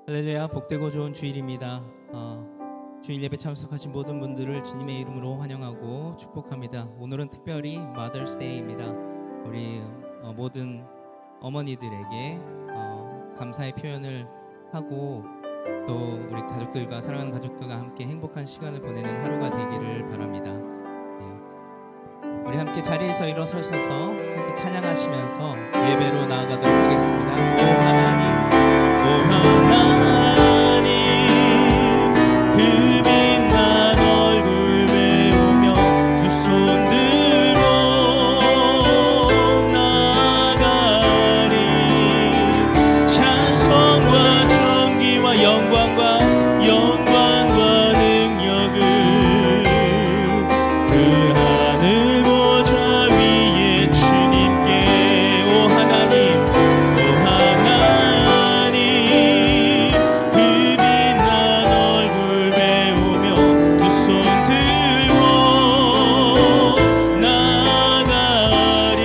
할렐루야, 복되고 좋은 주일입니다. 주일 예배 참석하신 모든 분들을 주님의 이름으로 환영하고 축복합니다. 오늘은 특별히 Mother's Day입니다. 우리 모든 어머니들에게 감사의 표현을 하고 또 우리 가족들과 사랑하는 가족들과 함께 행복한 시간을 보내는 하루가 되기를 바랍니다. 우리 함께 자리에서 일어서셔서 함께 찬양하시면서 예배로 나아가도록 하겠습니다. 오 하나님, 오 하나님, 그 빛난 얼굴 배우며 두 손 들고 나가리. 찬송과 존귀와 영광과 능력을 그 하늘 보좌 위에 주님께. 오 하나님, 오 하나님, 그 빛난 얼굴 배우며 두 손 들고 나가리.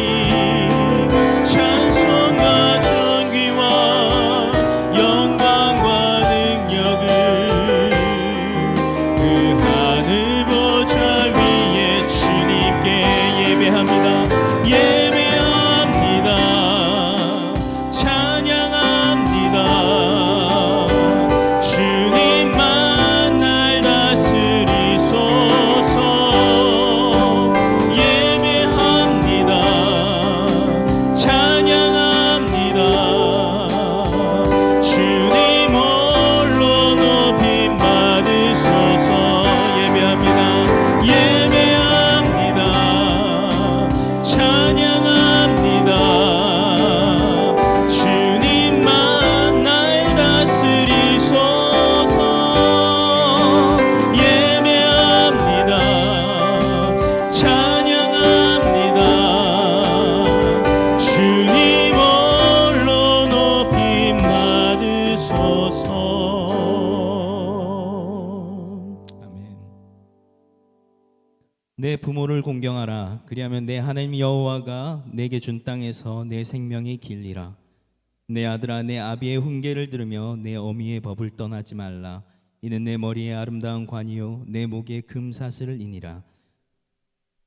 찬송과 존귀와 영광과 능력을 그 하늘 보좌 위에 주님께 예배합니다. 예배합니다. 찬양합니다. 주님만 날 다스리소서. 예배합니다. 찬양합니다. 주님 홀로 높임 받으소서. 예배합니다. 예배합니다. 찬양합니다. 주님만 날 다스리소서. 예배합니다. 찬양합니다. 주님 홀로 높임 받으소서. 아멘. 내 부모를 공경하라. 그리하면 내 하나님 여호와가 내게 준 땅에서 내 생명이 길리라. 내 아들아, 내 아비의 훈계를 들으며 내 어미의 법을 떠나지 말라. 이는 내 머리에 아름다운 관이요 내 목에 금사슬을 이니라.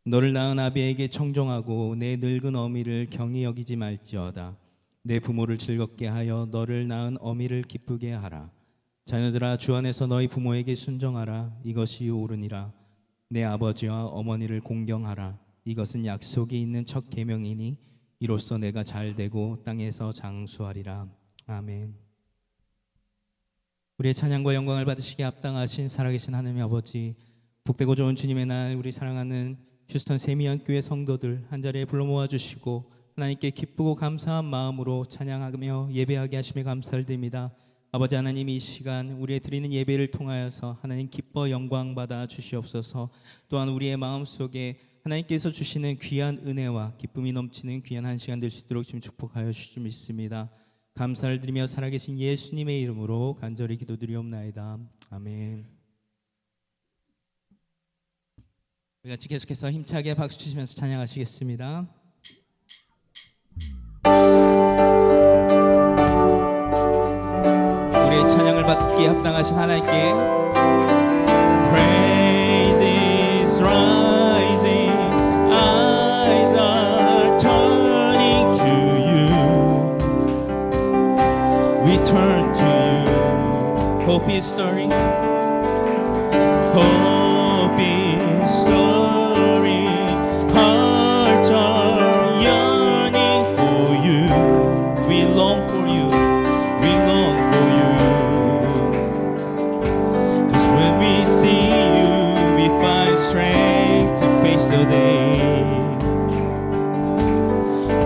너를 낳은 아비에게 청종하고 내 늙은 어미를 경히 여기지 말지어다. 내 부모를 즐겁게 하여 너를 낳은 어미를 기쁘게 하라. 자녀들아, 주 안에서 너희 부모에게 순종하라. 이것이 옳으니라. 내 아버지와 어머니를 공경하라. 이것은 약속이 있는 첫 계명이니 이로써 내가 잘되고 땅에서 장수하리라. 아멘. 우리의 찬양과 영광을 받으시기에 합당하신 살아계신 하나님 아버지, 복되고 좋은 주님의 날 우리 사랑하는 휴스턴 세미안교회 성도들 한자리에 불러 모아주시고 하나님께 기쁘고 감사한 마음으로 찬양하며 예배하게 하심에 감사를 드립니다. 아버지 하나님, 이 시간 우리의 드리는 예배를 통하여서 하나님 기뻐 영광 받아 주시옵소서. 또한 우리의 마음속에 하나님께서 주시는 귀한 은혜와 기쁨이 넘치는 귀한 한 시간 될 수 있도록 지금 축복하여 주실 줄 믿습니다. 감사를 드리며 살아계신 예수님의 이름으로 간절히 기도드리옵나이다. 아멘. 우리 같이 계속해서 힘차게 박수 치시면서 찬양하시겠습니다. 우리의 찬양을 받기에 합당하신 하나님께 Praise is rising, eyes are turning to you. We turn to you. Hope is stirring. Hope is stirring. Hearts are yearning for you. We long for you. We long for you. 'Cause when we see you, we find strength to face the day.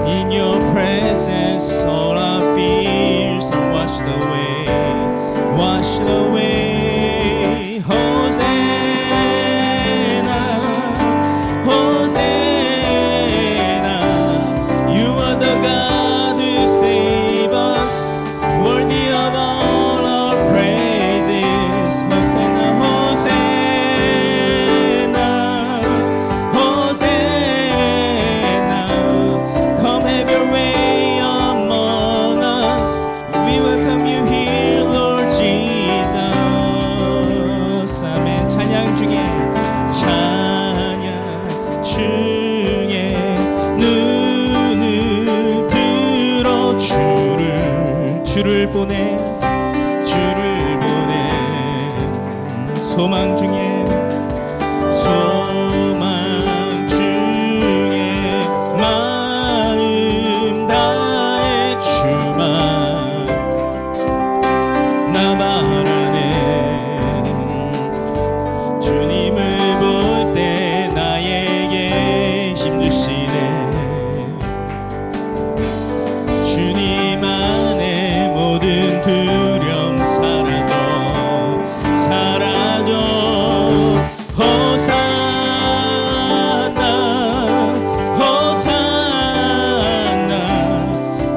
In your presence, all our fears are washed away, washed away. Hosanna, 주를 보내 소망 중에 마음 다해 주만 나 바라네. 주님을 볼 때 나에게 힘주시네. 주님 안에 모든 두려움 사라져 호산나 호산나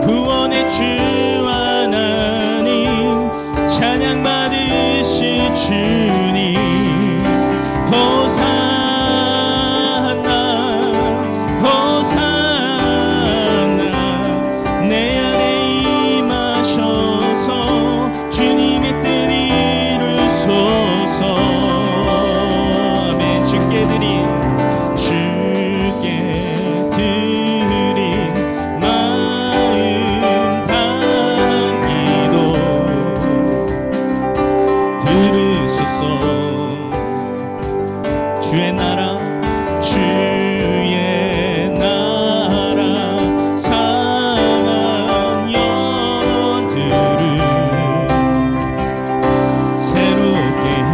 구원의 주 하나님 찬양 받으실 주님 호산나 호산나 내 안에 임하셔서 주님의 뜻 이루소서. 주께 드린 마음 담은 기도 들으소서. 주의 나라 상한 영혼들을 새롭게 해.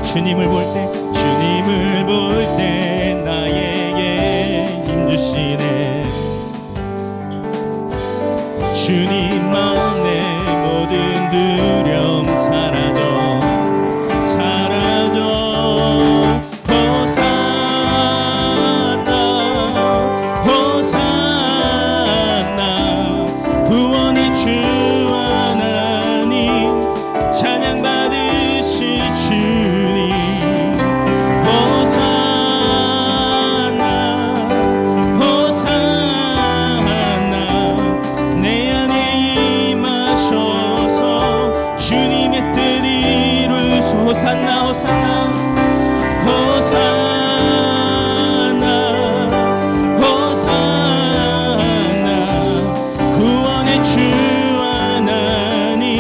주님을 볼 때 나에게 힘주시네. 주님만의 모든 두려움 사라져 호산나 호산나 구원의 주 하나님 찬양 받으실 주님 호산나 호산나 호산나 호산나 구원의 주 하나님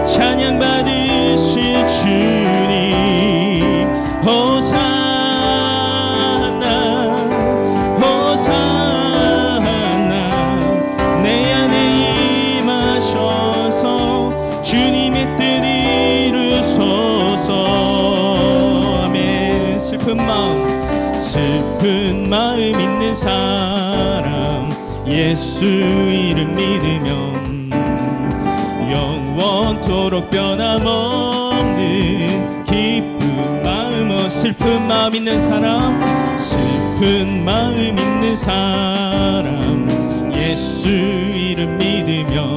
찬양 받으실 주님 호산나 호산나 내 안에 임하셔서 주님의 뜻 이루소서. 슬픈 마음 있는 사람 예수 이름 믿으면 영원토록 변함없는 기쁜 마음. 슬픈 마음 있는 사람 예수 이름 믿으면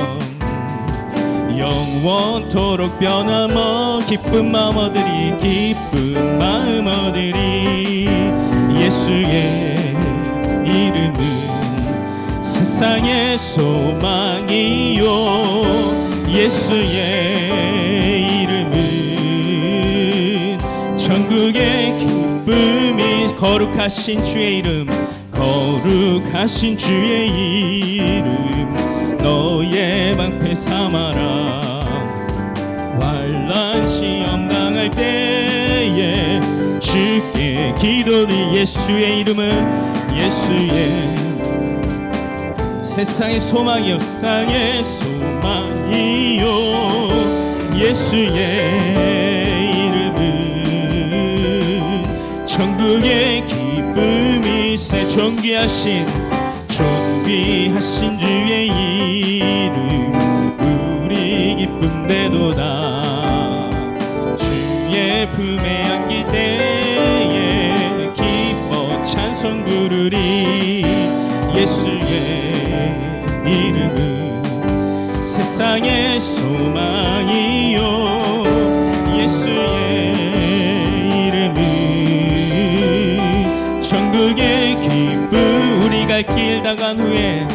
영원토록 변함없 기쁜 마음 얻으리 예수의 이름은 세상의 소망이요 예수의 이름은 천국의 기쁨이 거룩하신 주의 이름 너의 방패 삼아라. 환난 시험 당할 때에 주께 기도를 예수의 이름은 세상의 소망이요 예수의 이름은 천국의 기쁨이 새 존귀하신 주의 이름 우리 기쁨되도다. 주의 품에 안길 때에 기뻐 찬송 부르리. 예수의 이름은 세상의 소망이요 예수의 이름은 천국의 기쁨. 우리 갈 길 다간 후에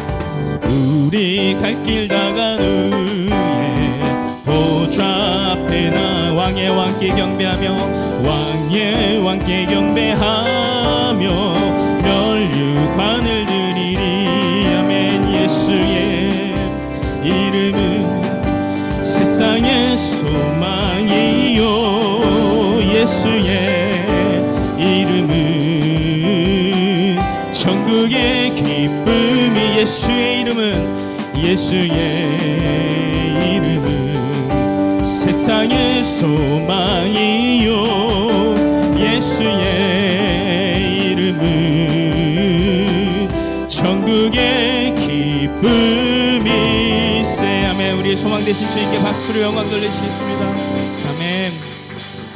보좌 앞에 나 왕의 왕께 경배하며 멸류관을 드리리. 아멘. 예수의 예수의 이름은 세상의 소망이요 예수의 이름은 천국의 기쁨이세. 아멘. 우리의 소망 되신 주님께 박수로 영광 돌리시겠습니다. 아멘.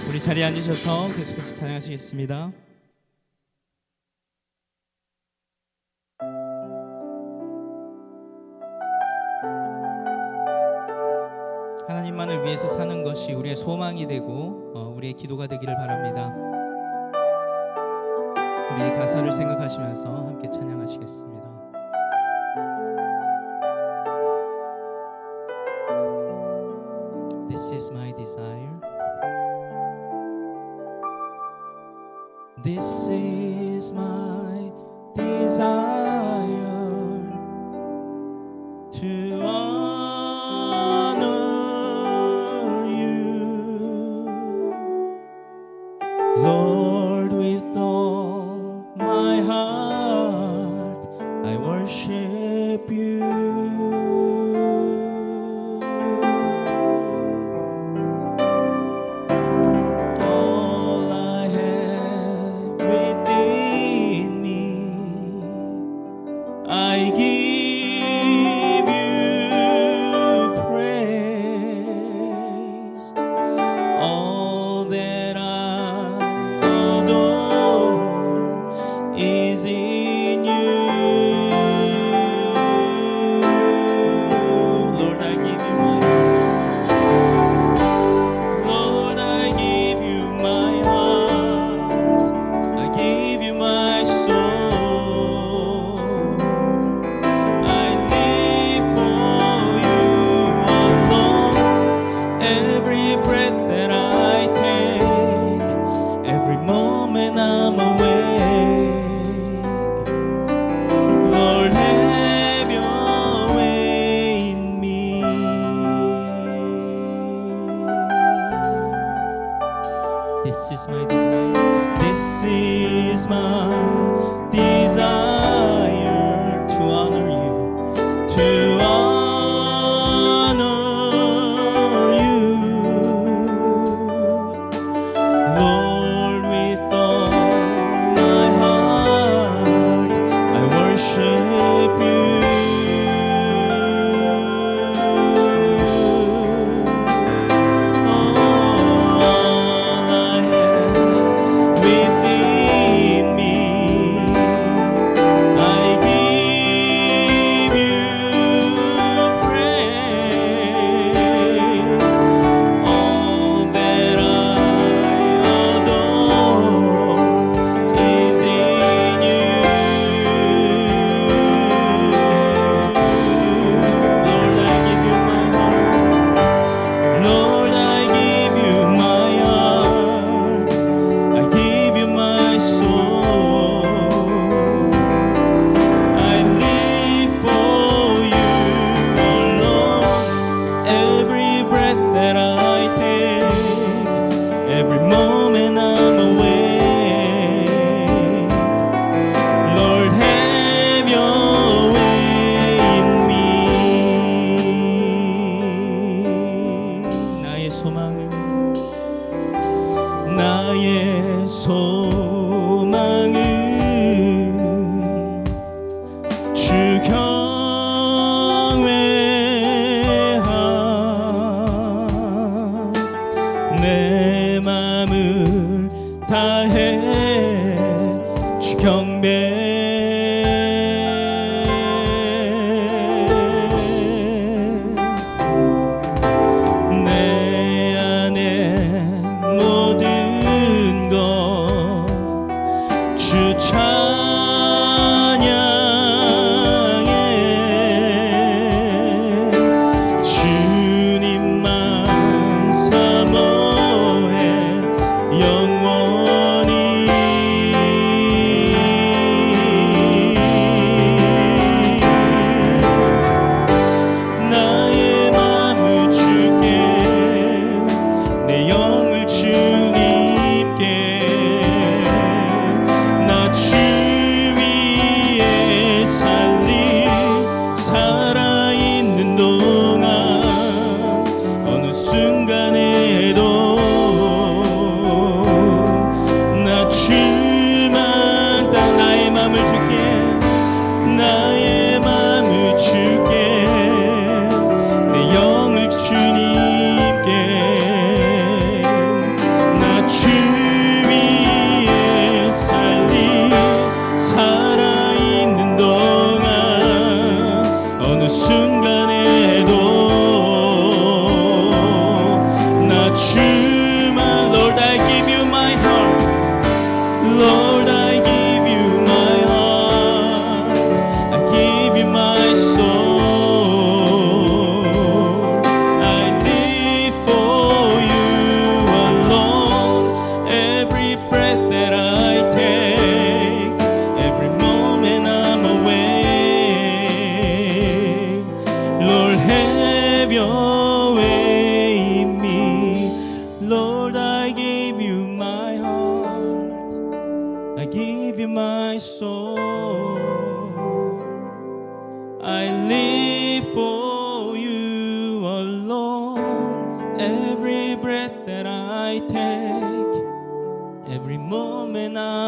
우리 자리에 앉으셔서 계속해서 찬양하시겠습니다. 하나님만을 위해서 사는 것이 우리의 소망이 되고 우리의 기도가 되기를 바랍니다. 우리 가사를 생각하시면서 함께 찬양하시겠습니다. This is my desire. This is my desire to honor you, Lord, with all my heart I worship you. All I have within me I give you praise. All that I adore is in you.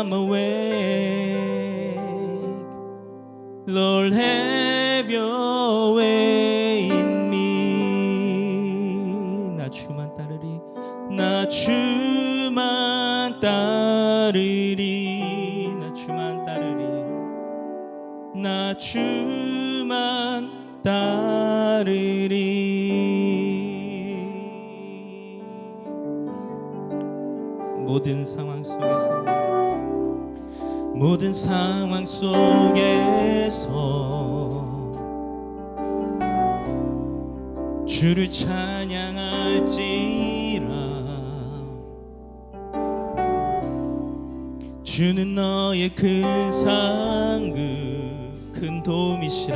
I'm awake. Lord, have your way in me. 나 주만 따르리. 나 주만 따르리. 나 주만 따르리. 나 주만 따르리. 모든 상황 속에서 모든 상황 속에서 주를 찬양할지라. 주는 너의 큰 상급 큰 도움이시라.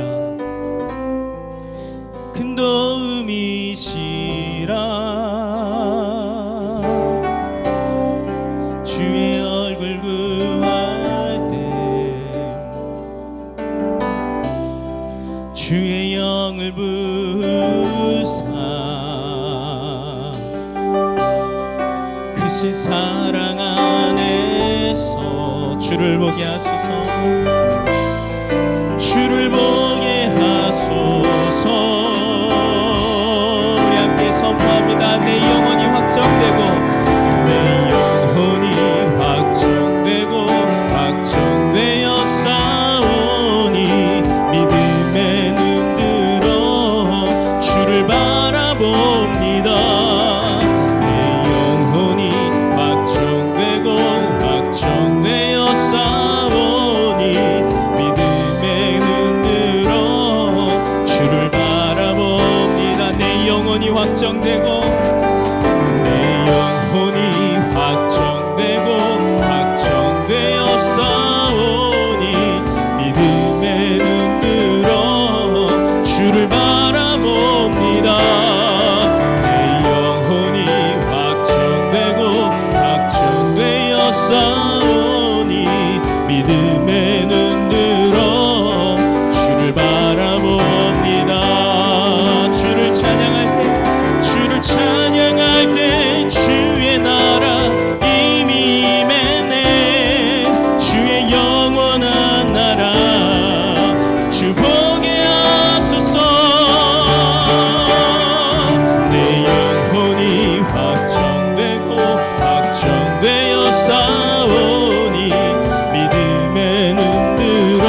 큰 도움이시라. 주의 얼굴 구할 때 주의 영을 부사 크신 사랑 안에서 주를 보게 하소서. 주를 보게 하소서. 우리 함께 선포합니다. 내 영혼이 확정되고 내 영혼이 확정되고 확정되어 싸우니 믿음의 눈 들어 주를 바라봅니다. 내 영혼이 확정되고 확정되어 싸우니 믿음의 눈 들어 주를 바라봅니다. 내 영혼이 확정되고 내 영혼이 확정되고 확정되어 싸우니 믿음의 눈 들어 주를 바라봅니다. 내 영혼이 확정되고 확정되어 싸우니 믿음의 눈 들어 주를 바라봅니다. 주를 찬양할 때 주를 찬양할 때 주의 나라 이미 임했네. 주의 영원한 나라 주 보게 하소서. 내 영혼이 확정되고 확정되어 싸우니 믿음의 눈 들어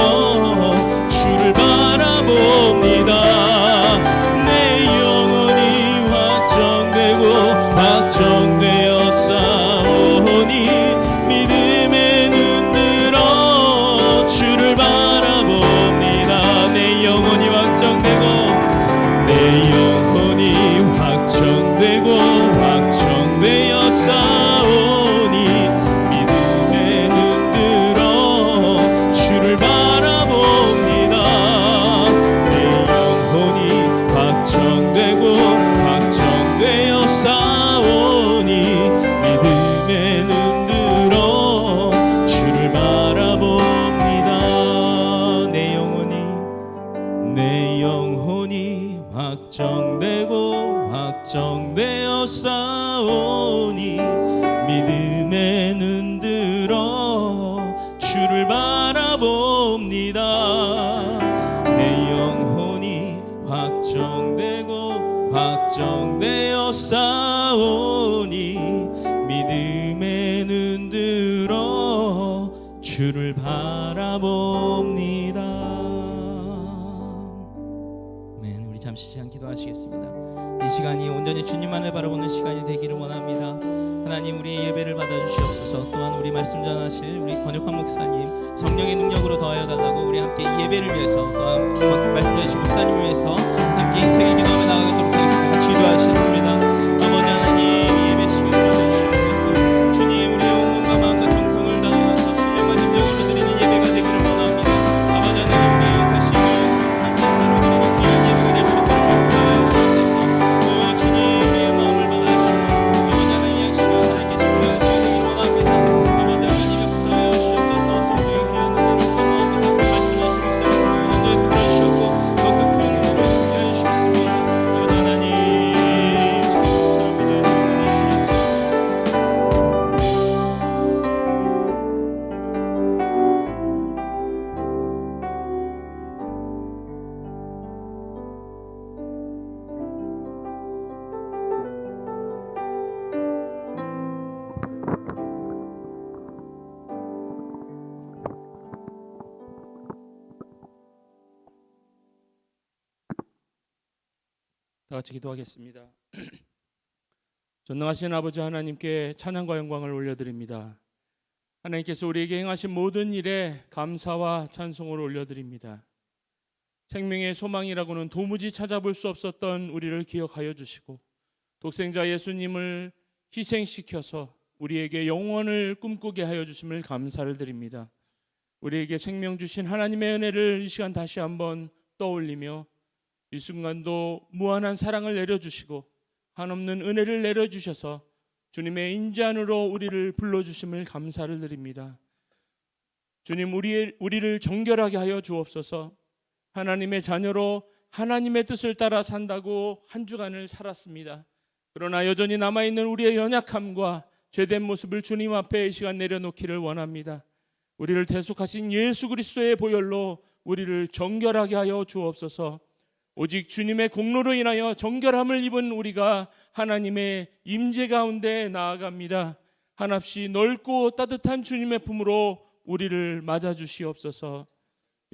주를 바라봅니다. 내 영혼이 확정되고 확정되어 싸우니 믿음의 눈 들어 주를 바라봅니다. 내 영혼이 확정되고 내 영혼이 확정되고 확정되어 싸우니 믿음의 눈 들어 주를 바라봅니다. 내 영혼이 확정되고 확정되어 싸우니 믿음의 눈 들어 주를 바라봅니다. 내 영혼이 확정되고 확정되어 싸우니 믿음의 눈 들어 주를 바라봅니다. 내 영혼이 확정되고 확정되어 싸우니 믿음의 눈 들어 주를 바라봅니다. 아멘. 우리 잠시 시간 기도하시겠습니다. 이 시간이 온전히 주님만을 바라보는 시간이 되기를 원합니다. 하나님, 우리의 예배를 받아주시옵소서. 또한 우리 말씀 전하실 우리 권혁환 목사님 성령의 능력으로 더하여 달라고 우리 함께 이 예배를 위해서 또한 말씀 전하신 목사님 위해서 함께 힘차게 기도하며 나아가도록 하겠습니다. 같이 기도하시겠습니다. 아버지 하나님, 이 예배 시간을 받아주시옵소서. 주님, 우리의 온 몸과 마음과 정성을 다하여서 신령과 진정으로 드리는 예배가 되기를 원합니다. 아버지 하나님, 우리의 자신을 한제사로 드리는 귀한 예배가 될 수 있도록 역사하여 주옵소서. 오 주님, 우리의 마음을 받아주시고 아버지 하나님, 이 시간 하나님께 집중하는 시간 되기를 원합니다. 아버지 하나님, 역사하여 주옵소서. 성령의 귀한 은혜를 사모합니다. 말씀하신 목사님을 온전히 들어주셨고 더욱 큰 은혜로 다 같이 기도하겠습니다. 전능하신 아버지 하나님께 찬양과 영광을 올려드립니다. 하나님께서 우리에게 행하신 모든 일에 감사와 찬송을 올려드립니다. 생명의 소망이라고는 도무지 찾아볼 수 없었던 우리를 기억하여 주시고 독생자 예수님을 희생시켜서 우리에게 영원을 꿈꾸게 하여 주심을 감사를 드립니다. 우리에게 생명 주신 하나님의 은혜를 이 시간 다시 한번 떠올리며 이 순간도 무한한 사랑을 내려주시고 한없는 은혜를 내려주셔서 주님의 인자안으로 우리를 불러주심을 감사를 드립니다. 주님, 우리를 정결하게 하여 주옵소서. 하나님의 자녀로 하나님의 뜻을 따라 산다고 한 주간을 살았습니다. 그러나 여전히 남아있는 우리의 연약함과 죄된 모습을 주님 앞에 이 시간 내려놓기를 원합니다. 우리를 대속하신 예수 그리스도의 보혈로 우리를 정결하게 하여 주옵소서. 오직 주님의 공로로 인하여 정결함을 입은 우리가 하나님의 임재 가운데 나아갑니다. 한없이 넓고 따뜻한 주님의 품으로 우리를 맞아주시옵소서.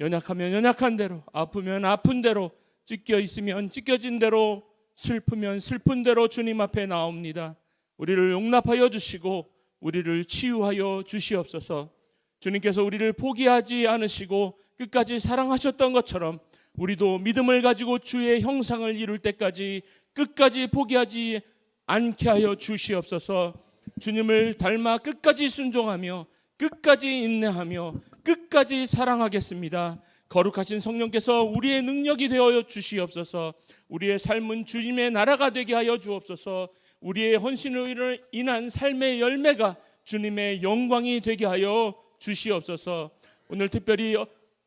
연약하면 연약한 대로, 아프면 아픈 대로, 찢겨 있으면 찢겨진 대로, 슬프면 슬픈 대로 주님 앞에 나옵니다. 우리를 용납하여 주시고 우리를 치유하여 주시옵소서. 주님께서 우리를 포기하지 않으시고 끝까지 사랑하셨던 것처럼 우리도 믿음을 가지고 주의 형상을 이룰 때까지 끝까지 포기하지 않게 하여 주시옵소서. 주님을 닮아 끝까지 순종하며 끝까지 인내하며 끝까지 사랑하겠습니다. 거룩하신 성령께서 우리의 능력이 되어 주시옵소서. 우리의 삶은 주님의 나라가 되게 하여 주옵소서. 우리의 헌신으로 인한 삶의 열매가 주님의 영광이 되게 하여 주시옵소서. 오늘 특별히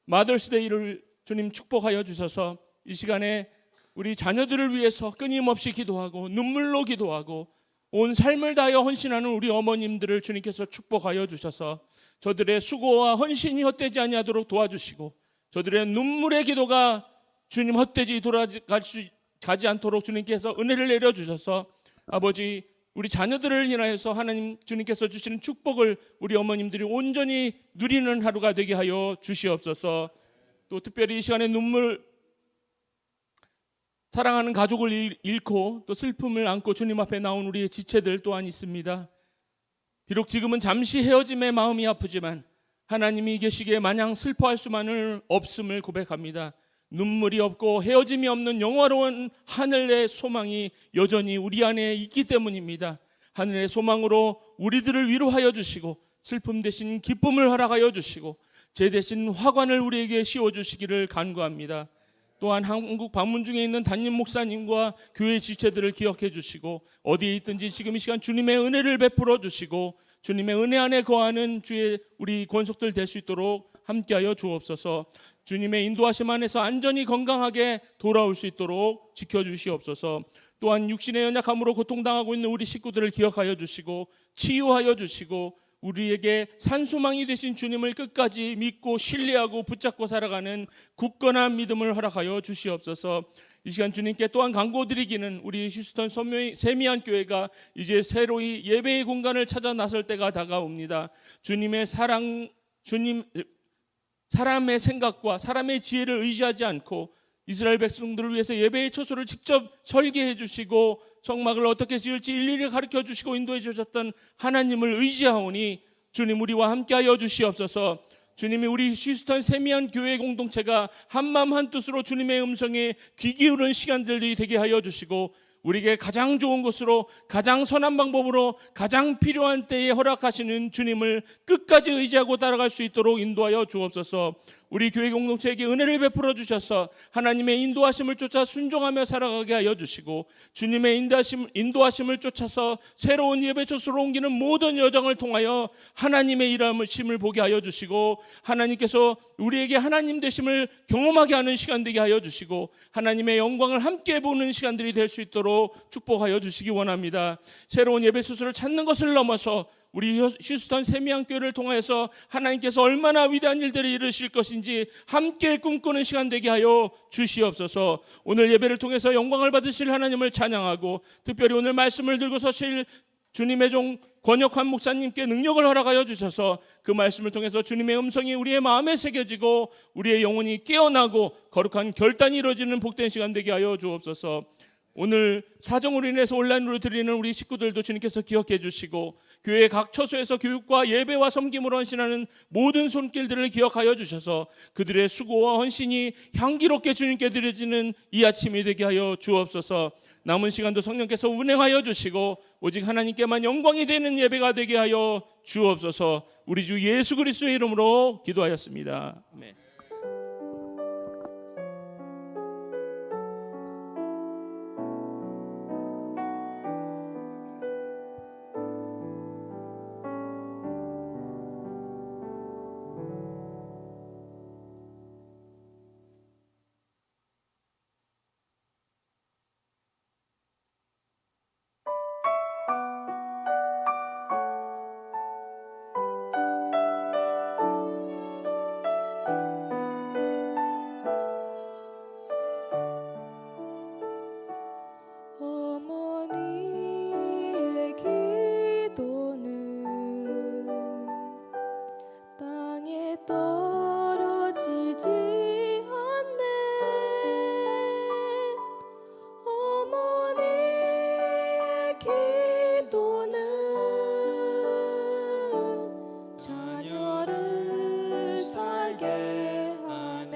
마더스데이를 주님 축복하여 주셔서 이 시간에 우리 자녀들을 위해서 끊임없이 기도하고 눈물로 기도하고 온 삶을 다하여 헌신하는 우리 어머님들을 주님께서 축복하여 주셔서 저들의 수고와 헌신이 헛되지 아니하도록 도와주시고 저들의 눈물의 기도가 주님 헛되지 가지 않도록 주님께서 은혜를 내려주셔서 아버지, 우리 자녀들을 인하여서 하나님 주님께서 주시는 축복을 우리 어머님들이 온전히 누리는 하루가 되게 하여 주시옵소서. 또 특별히 이 시간에 사랑하는 가족을 잃고 또 슬픔을 안고 주님 앞에 나온 우리의 지체들 또한 있습니다. 비록 지금은 잠시 헤어짐의 마음이 아프지만 하나님이 계시기에 마냥 슬퍼할 수만은 없음을 고백합니다. 눈물이 없고 헤어짐이 없는 영화로운 하늘의 소망이 여전히 우리 안에 있기 때문입니다. 하늘의 소망으로 우리들을 위로하여 주시고 슬픔 대신 기쁨을 허락하여 주시고 제 대신 화관을 우리에게 씌워주시기를 간구합니다. 또한 한국 방문 중에 있는 담임 목사님과 교회 지체들을 기억해 주시고 어디에 있든지 지금 이 시간 주님의 은혜를 베풀어 주시고 주님의 은혜 안에 거하는 주의 우리 권속들 될 수 있도록 함께하여 주옵소서. 주님의 인도하심 안에서 안전히 건강하게 돌아올 수 있도록 지켜주시옵소서. 또한 육신의 연약함으로 고통당하고 있는 우리 식구들을 기억하여 주시고 치유하여 주시고 우리에게 산소망이 되신 주님을 끝까지 믿고 신뢰하고 붙잡고 살아가는 굳건한 믿음을 허락하여 주시옵소서. 이 시간 주님께 또한 간구드리기는 우리 휴스턴 세미한 교회가 이제 새로이 예배의 공간을 찾아 나설 때가 다가옵니다. 주님의 사랑, 사람의 생각과 사람의 지혜를 의지하지 않고 이스라엘 백성들을 위해서 예배의 처소를 직접 설계해 주시고 성막을 어떻게 지을지 일일이 가르쳐 주시고 인도해 주셨던 하나님을 의지하오니 주님 우리와 함께하여 주시옵소서. 주님이 우리 휴스턴 세미한 교회 공동체가 한마음 한뜻으로 주님의 음성에 귀 기울이는 시간들이 되게 하여 주시고 우리에게 가장 좋은 것으로 가장 선한 방법으로 가장 필요한 때에 허락하시는 주님을 끝까지 의지하고 따라갈 수 있도록 인도하여 주옵소서. 우리 교회 공동체에게 은혜를 베풀어 주셔서 하나님의 인도하심을 쫓아 순종하며 살아가게 하여 주시고 주님의 인도하심을 쫓아서 새로운 예배처소로 옮기는 모든 여정을 통하여 하나님의 일하심을 보게 하여 주시고 하나님께서 우리에게 하나님 되심을 경험하게 하는 시간 되게 하여 주시고 하나님의 영광을 함께 보는 시간들이 될 수 있도록 축복하여 주시기 원합니다. 새로운 예배처소를 찾는 것을 넘어서 우리 휴스턴 세미한 교회를 통해서 하나님께서 얼마나 위대한 일들을 이루실 것인지 함께 꿈꾸는 시간 되게 하여 주시옵소서. 오늘 예배를 통해서 영광을 받으실 하나님을 찬양하고 특별히 오늘 말씀을 들고 서실 주님의 종 권혁환 목사님께 능력을 허락하여 주셔서 그 말씀을 통해서 주님의 음성이 우리의 마음에 새겨지고 우리의 영혼이 깨어나고 거룩한 결단이 이루어지는 복된 시간 되게 하여 주옵소서. 오늘 사정으로 인해서 온라인으로 드리는 우리 식구들도 주님께서 기억해 주시고, 교회 각 처소에서 교육과 예배와 섬김으로 헌신하는 모든 손길들을 기억하여 주셔서 그들의 수고와 헌신이 향기롭게 주님께 드려지는 이 아침이 되게 하여 주옵소서. 남은 시간도 성령께서 운행하여 주시고 오직 하나님께만 영광이 되는 예배가 되게 하여 주옵소서. 우리 주 예수 그리스도의 이름으로 기도하였습니다. 아멘. 어머니의 기도는 땅에 떨어지지 않네. 어머니의 기도는 자녀를 살게 하네.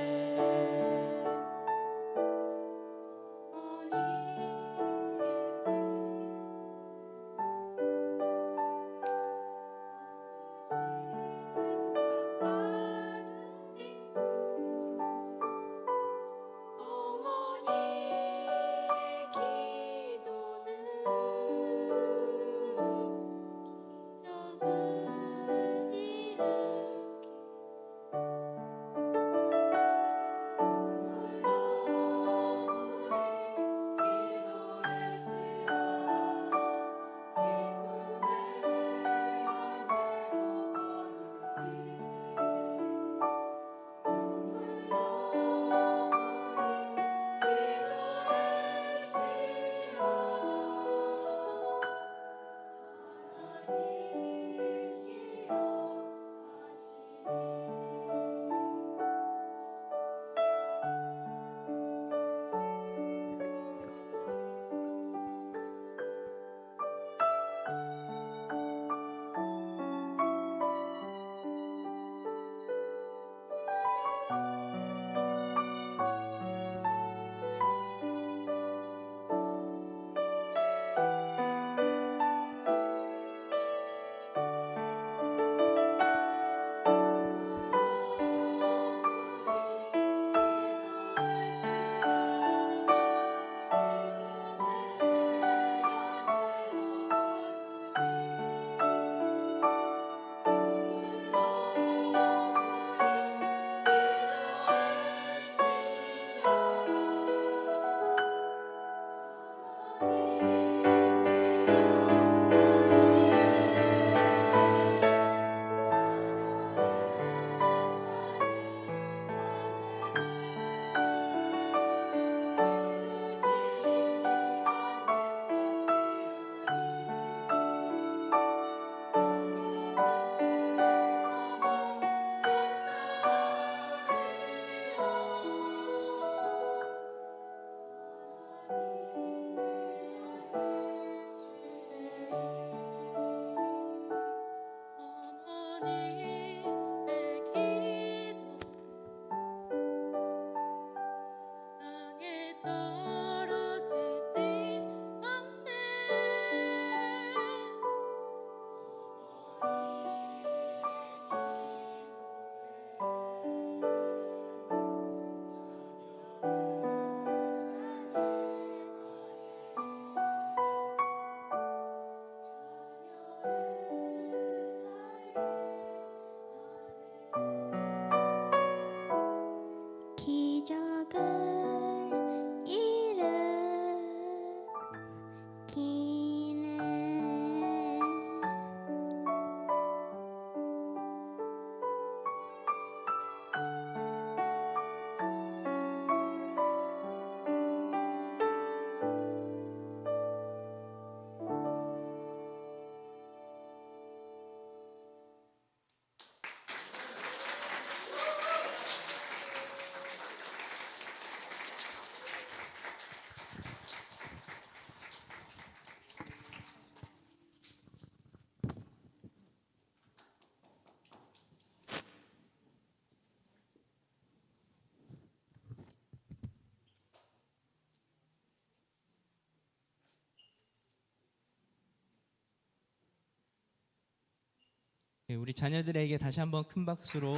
예, 우리 자녀들에게 다시 한번 큰 박수로.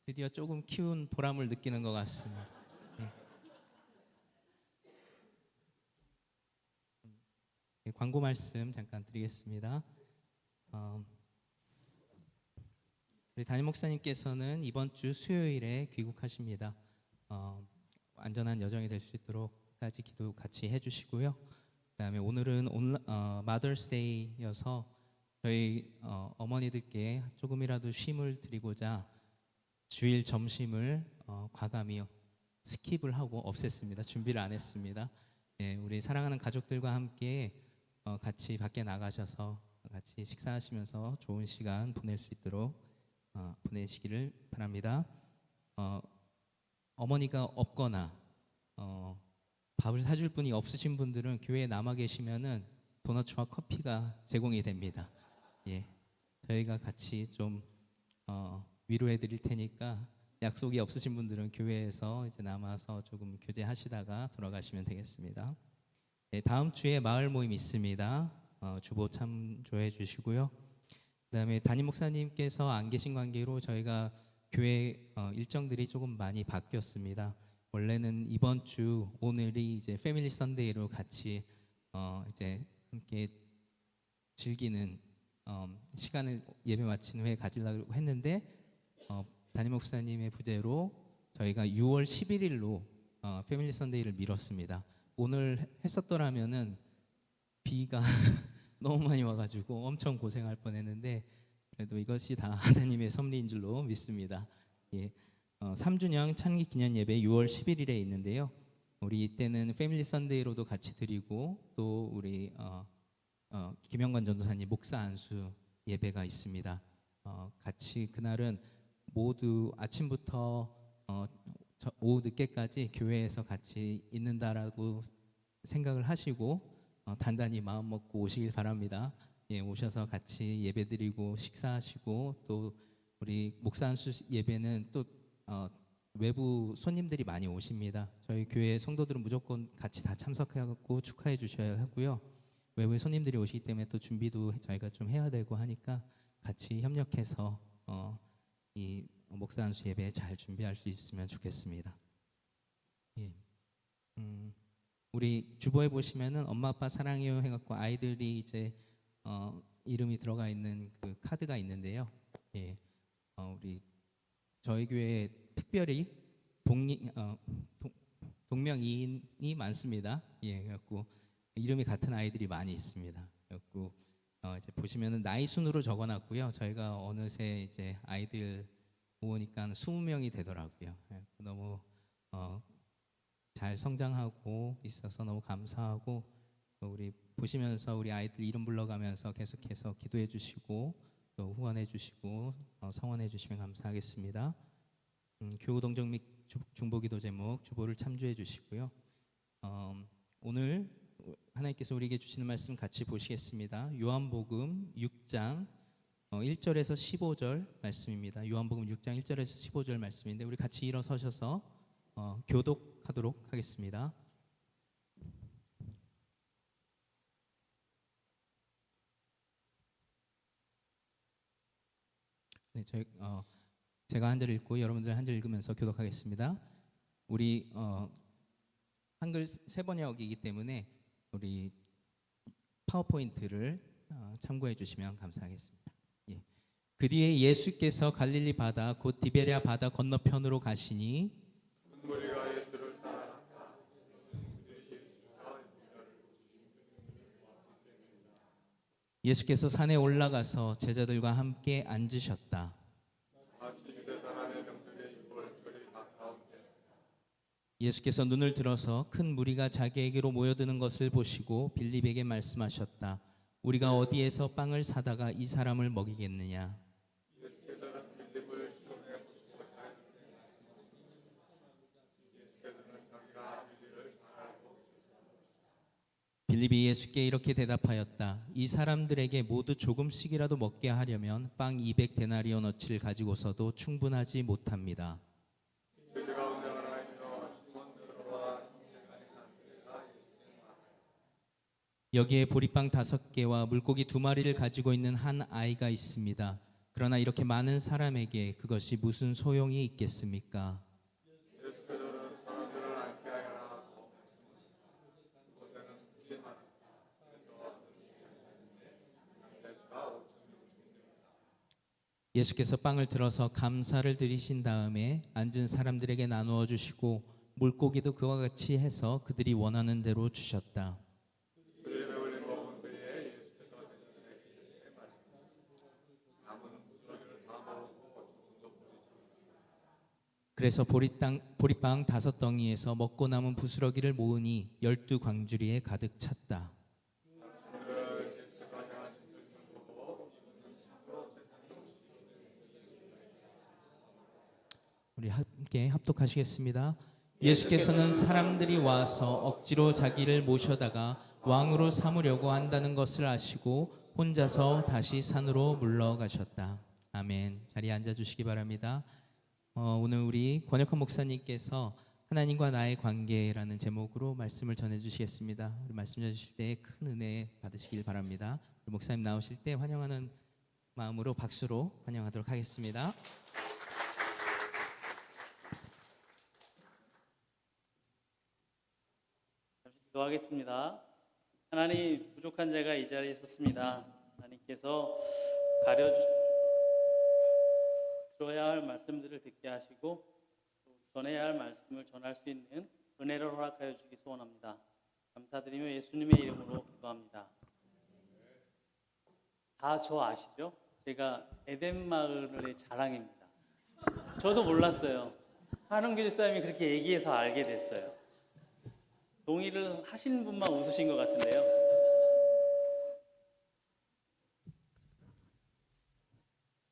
드디어 조금 키운 보람을 느끼는 것 같습니다. 예. 예, 광고 말씀 잠깐 드리겠습니다. 우리 담임 목사님께서는 이번 주 수요일에 귀국하십니다. 안전한 여정이 될 수 있도록까지 기도 같이 해주시고요. 그다음에 오늘은 마더스데이여서 저희 어머니들께 조금이라도 쉼을 드리고자 주일 점심을 과감히 스킵을 하고 없앴습니다. 준비를 안 했습니다. 예, 우리 사랑하는 가족들과 함께 같이 밖에 나가셔서 같이 식사하시면서 좋은 시간 보낼 수 있도록 보내시기를 바랍니다. 어머니가 없거나 밥을 사줄 분이 없으신 분들은 교회에 남아 계시면은 도너츠와 커피가 제공이 됩니다. 예, 저희가 같이 좀 위로해 드릴 테니까 약속이 없으신 분들은 교회에서 이제 남아서 조금 교제하시다가 돌아가시면 되겠습니다. 네, 다음 주에 마을 모임 있습니다. 주보 참조해 주시고요. 그다음에 담임 목사님께서 안 계신 관계로 저희가 교회 일정들이 조금 많이 바뀌었습니다. 원래는 이번 주 오늘이 이제 패밀리 선데이로 같이 이제 함께 즐기는 시간을 예배 마친 후에 가지려고 했는데 담임 목사님의 부재로 저희가 6월 11일로 패밀리 선데이를 미뤘습니다. 오늘 했었더라면은 비가 너무 많이 와가지고 엄청 고생할 뻔했는데 그래도 이것이 다 하나님의 섭리인 줄로 믿습니다. 예, 3주년 창립 기념 예배 6월 11일에 있는데요. 우리 이때는 패밀리 선데이로도 같이 드리고 또 우리 김영관 전도사님 목사 안수 예배가 있습니다. 같이 그날은 모두 아침부터 오후 늦게까지 교회에서 같이 있는다라고 생각을 하시고 단단히 마음 먹고 오시길 바랍니다. 예, 오셔서 같이 예배드리고 식사하시고 또 우리 목사 안수 예배는 또 외부 손님들이 많이 오십니다. 저희 교회 성도들은 무조건 같이 다 참석해갖고 축하해 주셔야 하고요. 외부의 손님들이 오시기 때문에 또 준비도 저희가 좀 해야 되고 하니까 같이 협력해서 이 목사 안수 예배 잘 준비할 수 있으면 좋겠습니다. 예. 우리 주보에 보시면은 엄마 아빠 사랑해요 해갖고 아이들이 이제 이름이 들어가 있는 그 카드가 있는데요. 예. 우리 저희 교회에 특별히 동명이인이 많습니다. 예, 그래갖고 이름이 같은 아이들이 많이 있습니다. 그래갖고 이제 보시면은 나이 순으로 적어놨고요. 저희가 어느새 이제 아이들 모으니까 20명이 되더라고요. 너무 잘 성장하고 있어서 너무 감사하고 우리 보시면서 우리 아이들 이름 불러가면서 계속해서 기도해 주시고 또 후원해 주시고 성원해 주시면 감사하겠습니다. 교우동정 및 중보기도 제목 주보를 참조해 주시고요. 오늘 하나님께서 우리에게 주시는 말씀 같이 보시겠습니다. 요한복음 6장 1절에서 15절 말씀입니다. 요한복음 6장 1절에서 15절 말씀인데 우리 같이 일어서셔서 교독하도록 하겠습니다. 네, 제가 한 절 읽고 여러분들 한 절 읽으면서 교독하겠습니다. 우리 한글 세번역이기 때문에 우리 파워포인트를 참고해 주시면 감사하겠습니다. 예. 그 뒤에 예수께서 갈릴리 바다 곧 디베랴 바다 건너편으로 가시니 예수께서 산에 올라가서 제자들과 함께 앉으셨다. 예수께서 눈을 들어서 큰 무리가 자기에게로 모여드는 것을 보시고 빌립에게 말씀하셨다. 우리가 어디에서 빵을 사다가 이 사람을 먹이겠느냐? 빌립이 예수께 이렇게 대답하였다. 이 사람들에게 모두 조금씩이라도 먹게 하려면 빵 200데나리온어치를 가지고서도 충분하지 못합니다. 여기에 보리빵 5개와 물고기 2마리를 가지고 있는 한 아이가 있습니다. 그러나 이렇게 많은 사람에게 그것이 무슨 소용이 있겠습니까? 예수께서 빵을 들어서 감사를 드리신 다음에 앉은 사람들에게 나누어 주시고 물고기도 그와 같이 해서 그들이 원하는 대로 주셨다. 그래서 보리빵 5덩이에서 먹고 남은 부스러기를 모으니 12광주리에 가득 찼다. 우리 함께 합독하시겠습니다. 예수께서는 사람들이 와서 억지로 자기를 모셔다가 왕으로 삼으려고 한다는 것을 아시고 혼자서 다시 산으로 물러가셨다. 아멘. 자리에 앉아주시기 바랍니다. 오늘 우리 권혁환 목사님께서 하나님과 나의 관계라는 제목으로 말씀을 전해주시겠습니다. 우리 말씀 전해주실 때 큰 은혜 받으시길 바랍니다. 우리 목사님 나오실 때 환영하는 마음으로 박수로 환영하도록 하겠습니다. 잠시 기도하겠습니다. 하나님, 부족한 자가 이 자리에 섰습니다. 하나님께서 들어야 할 말씀들을 듣게 하시고 또 전해야 할 말씀을 전할 수 있는 은혜를 허락하여 주기 소원합니다. 감사드리며 예수님의 이름으로 기도합니다. 다 저 아시죠? 제가 에덴 마을의 자랑입니다. 저도 몰랐어요. 한흥교 집사님이 그렇게 얘기해서 알게 됐어요. 동의를 하신 분만 웃으신 것 같은데요.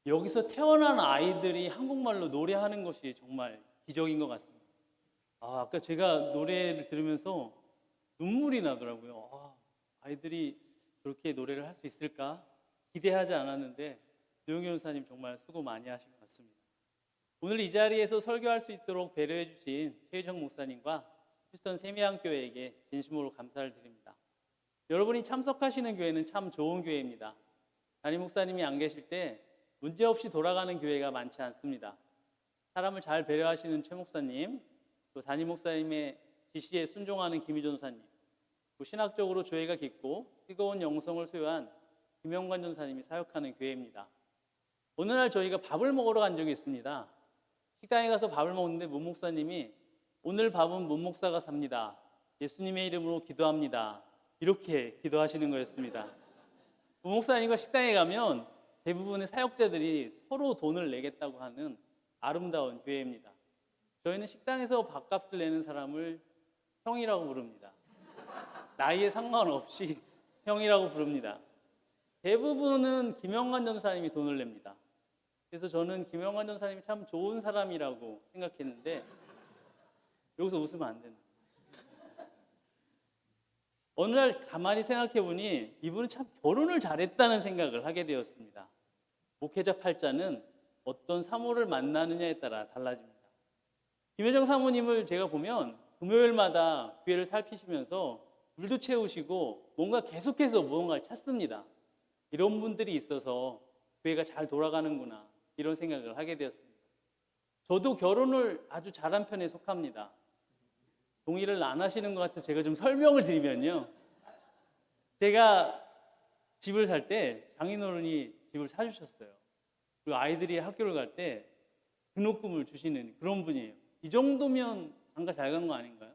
여기서 태어난 아이들이 한국말로 노래하는 것이 정말 기적인 것 같습니다. 아까 제가 노래를 들으면서 눈물이 나더라고요. 아이들이 저렇게 노래를 할 수 있을까? 기대하지 않았는데 노영희 원사님 정말 수고 많이 하신 것 같습니다. 오늘 이 자리에서 설교할 수 있도록 배려해 주신 최희정 목사님과 휴스턴 세미양교회에게 진심으로 감사를 드립니다. 여러분이 참석하시는 교회는 참 좋은 교회입니다. 담임 목사님이 안 계실 때 문제없이 돌아가는 교회가 많지 않습니다. 사람을 잘 배려하시는 최 목사님, 또 담임 목사님의 지시에 순종하는 김희존 전사님, 또 신학적으로 조예가 깊고 뜨거운 영성을 소유한 김영관 전사님이 사역하는 교회입니다. 어느 날 저희가 밥을 먹으러 간 적이 있습니다. 식당에 가서 밥을 먹는데 문 목사님이 오늘 밥은 문 목사가 삽니다. 예수님의 이름으로 기도합니다. 이렇게 기도하시는 거였습니다. 문 목사님과 식당에 가면 대부분의 사역자들이 서로 돈을 내겠다고 하는 아름다운 교회입니다. 저희는 식당에서 밥값을 내는 사람을 형이라고 부릅니다. 나이에 상관없이 형이라고 부릅니다. 대부분은 김영관 전사님이 돈을 냅니다. 그래서 저는 김영관 전사님이 참 좋은 사람이라고 생각했는데 여기서 웃으면 안 된다. 어느 날 가만히 생각해 보니 이분은 참 결혼을 잘했다는 생각을 하게 되었습니다. 목회자 팔자는 어떤 사모를 만나느냐에 따라 달라집니다. 김효정 사모님을 제가 보면 금요일마다 교회를 살피시면서 물도 채우시고 뭔가 계속해서 무언가를 찾습니다. 이런 분들이 있어서 교회가 잘 돌아가는구나 이런 생각을 하게 되었습니다. 저도 결혼을 아주 잘한 편에 속합니다. 동의를 안 하시는 것 같아서 제가 좀 설명을 드리면요. 제가 집을 살 때 장인어른이 집을 사주셨어요. 그리고 아이들이 학교를 갈 때 등록금을 주시는 그런 분이에요. 이 정도면 장가 잘 간 거 아닌가요?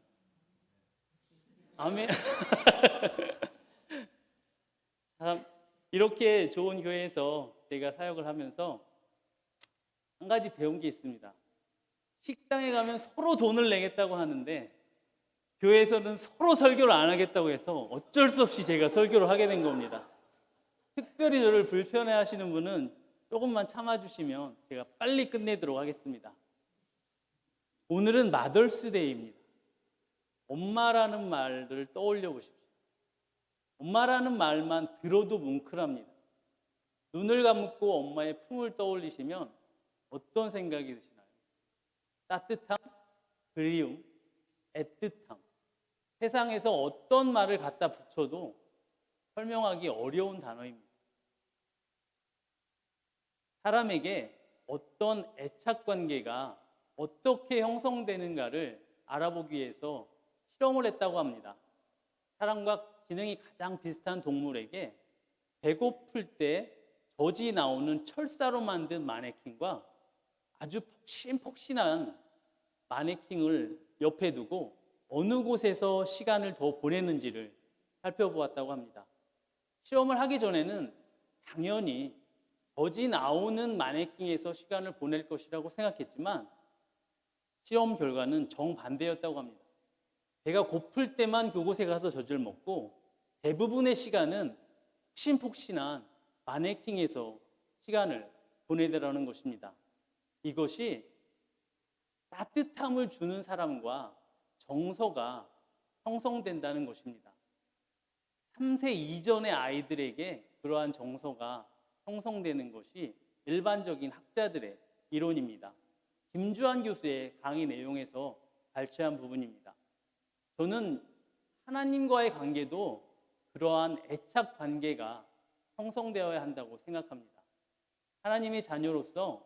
아멘. 참 이렇게 좋은 교회에서 제가 사역을 하면서 한 가지 배운 게 있습니다. 식당에 가면 서로 돈을 내겠다고 하는데 교회에서는 서로 설교를 안 하겠다고 해서 어쩔 수 없이 제가 설교를 하게 된 겁니다. 특별히 저를 불편해하시는 분은 조금만 참아주시면 제가 빨리 끝내도록 하겠습니다. 오늘은 마더스데이입니다. 엄마라는 말을 떠올려 보십시오. 엄마라는 말만 들어도 뭉클합니다. 눈을 감고 엄마의 품을 떠올리시면 어떤 생각이 드시나요? 따뜻함, 그리움, 애틋함. 세상에서 어떤 말을 갖다 붙여도 설명하기 어려운 단어입니다. 사람에게 어떤 애착 관계가 어떻게 형성되는가를 알아보기 위해서 실험을 했다고 합니다. 사람과 기능이 가장 비슷한 동물에게 배고플 때 젖이 나오는 철사로 만든 마네킹과 아주 폭신폭신한 마네킹을 옆에 두고 어느 곳에서 시간을 더 보내는지를 살펴보았다고 합니다. 실험을 하기 전에는 당연히 젖이 나오는 마네킹에서 시간을 보낼 것이라고 생각했지만 실험 결과는 정반대였다고 합니다. 배가 고플 때만 그곳에 가서 젖을 먹고 대부분의 시간은 폭신폭신한 마네킹에서 시간을 보내더라는 것입니다. 이것이 따뜻함을 주는 사람과 정서가 형성된다는 것입니다. 3세 이전의 아이들에게 그러한 정서가 형성되는 것이 일반적인 학자들의 이론입니다. 김주한 교수의 강의 내용에서 발췌한 부분입니다. 저는 하나님과의 관계도 그러한 애착 관계가 형성되어야 한다고 생각합니다. 하나님의 자녀로서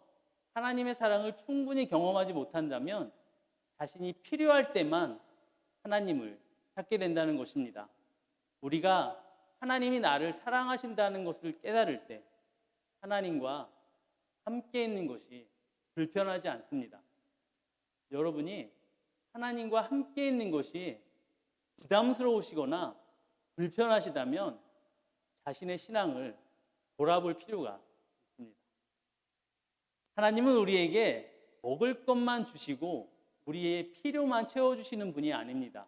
하나님의 사랑을 충분히 경험하지 못한다면 자신이 필요할 때만 하나님을 찾게 된다는 것입니다. 우리가 하나님이 나를 사랑하신다는 것을 깨달을 때 하나님과 함께 있는 것이 불편하지 않습니다. 여러분이 하나님과 함께 있는 것이 부담스러우시거나 불편하시다면 자신의 신앙을 돌아볼 필요가 있습니다. 하나님은 우리에게 먹을 것만 주시고 우리의 필요만 채워주시는 분이 아닙니다.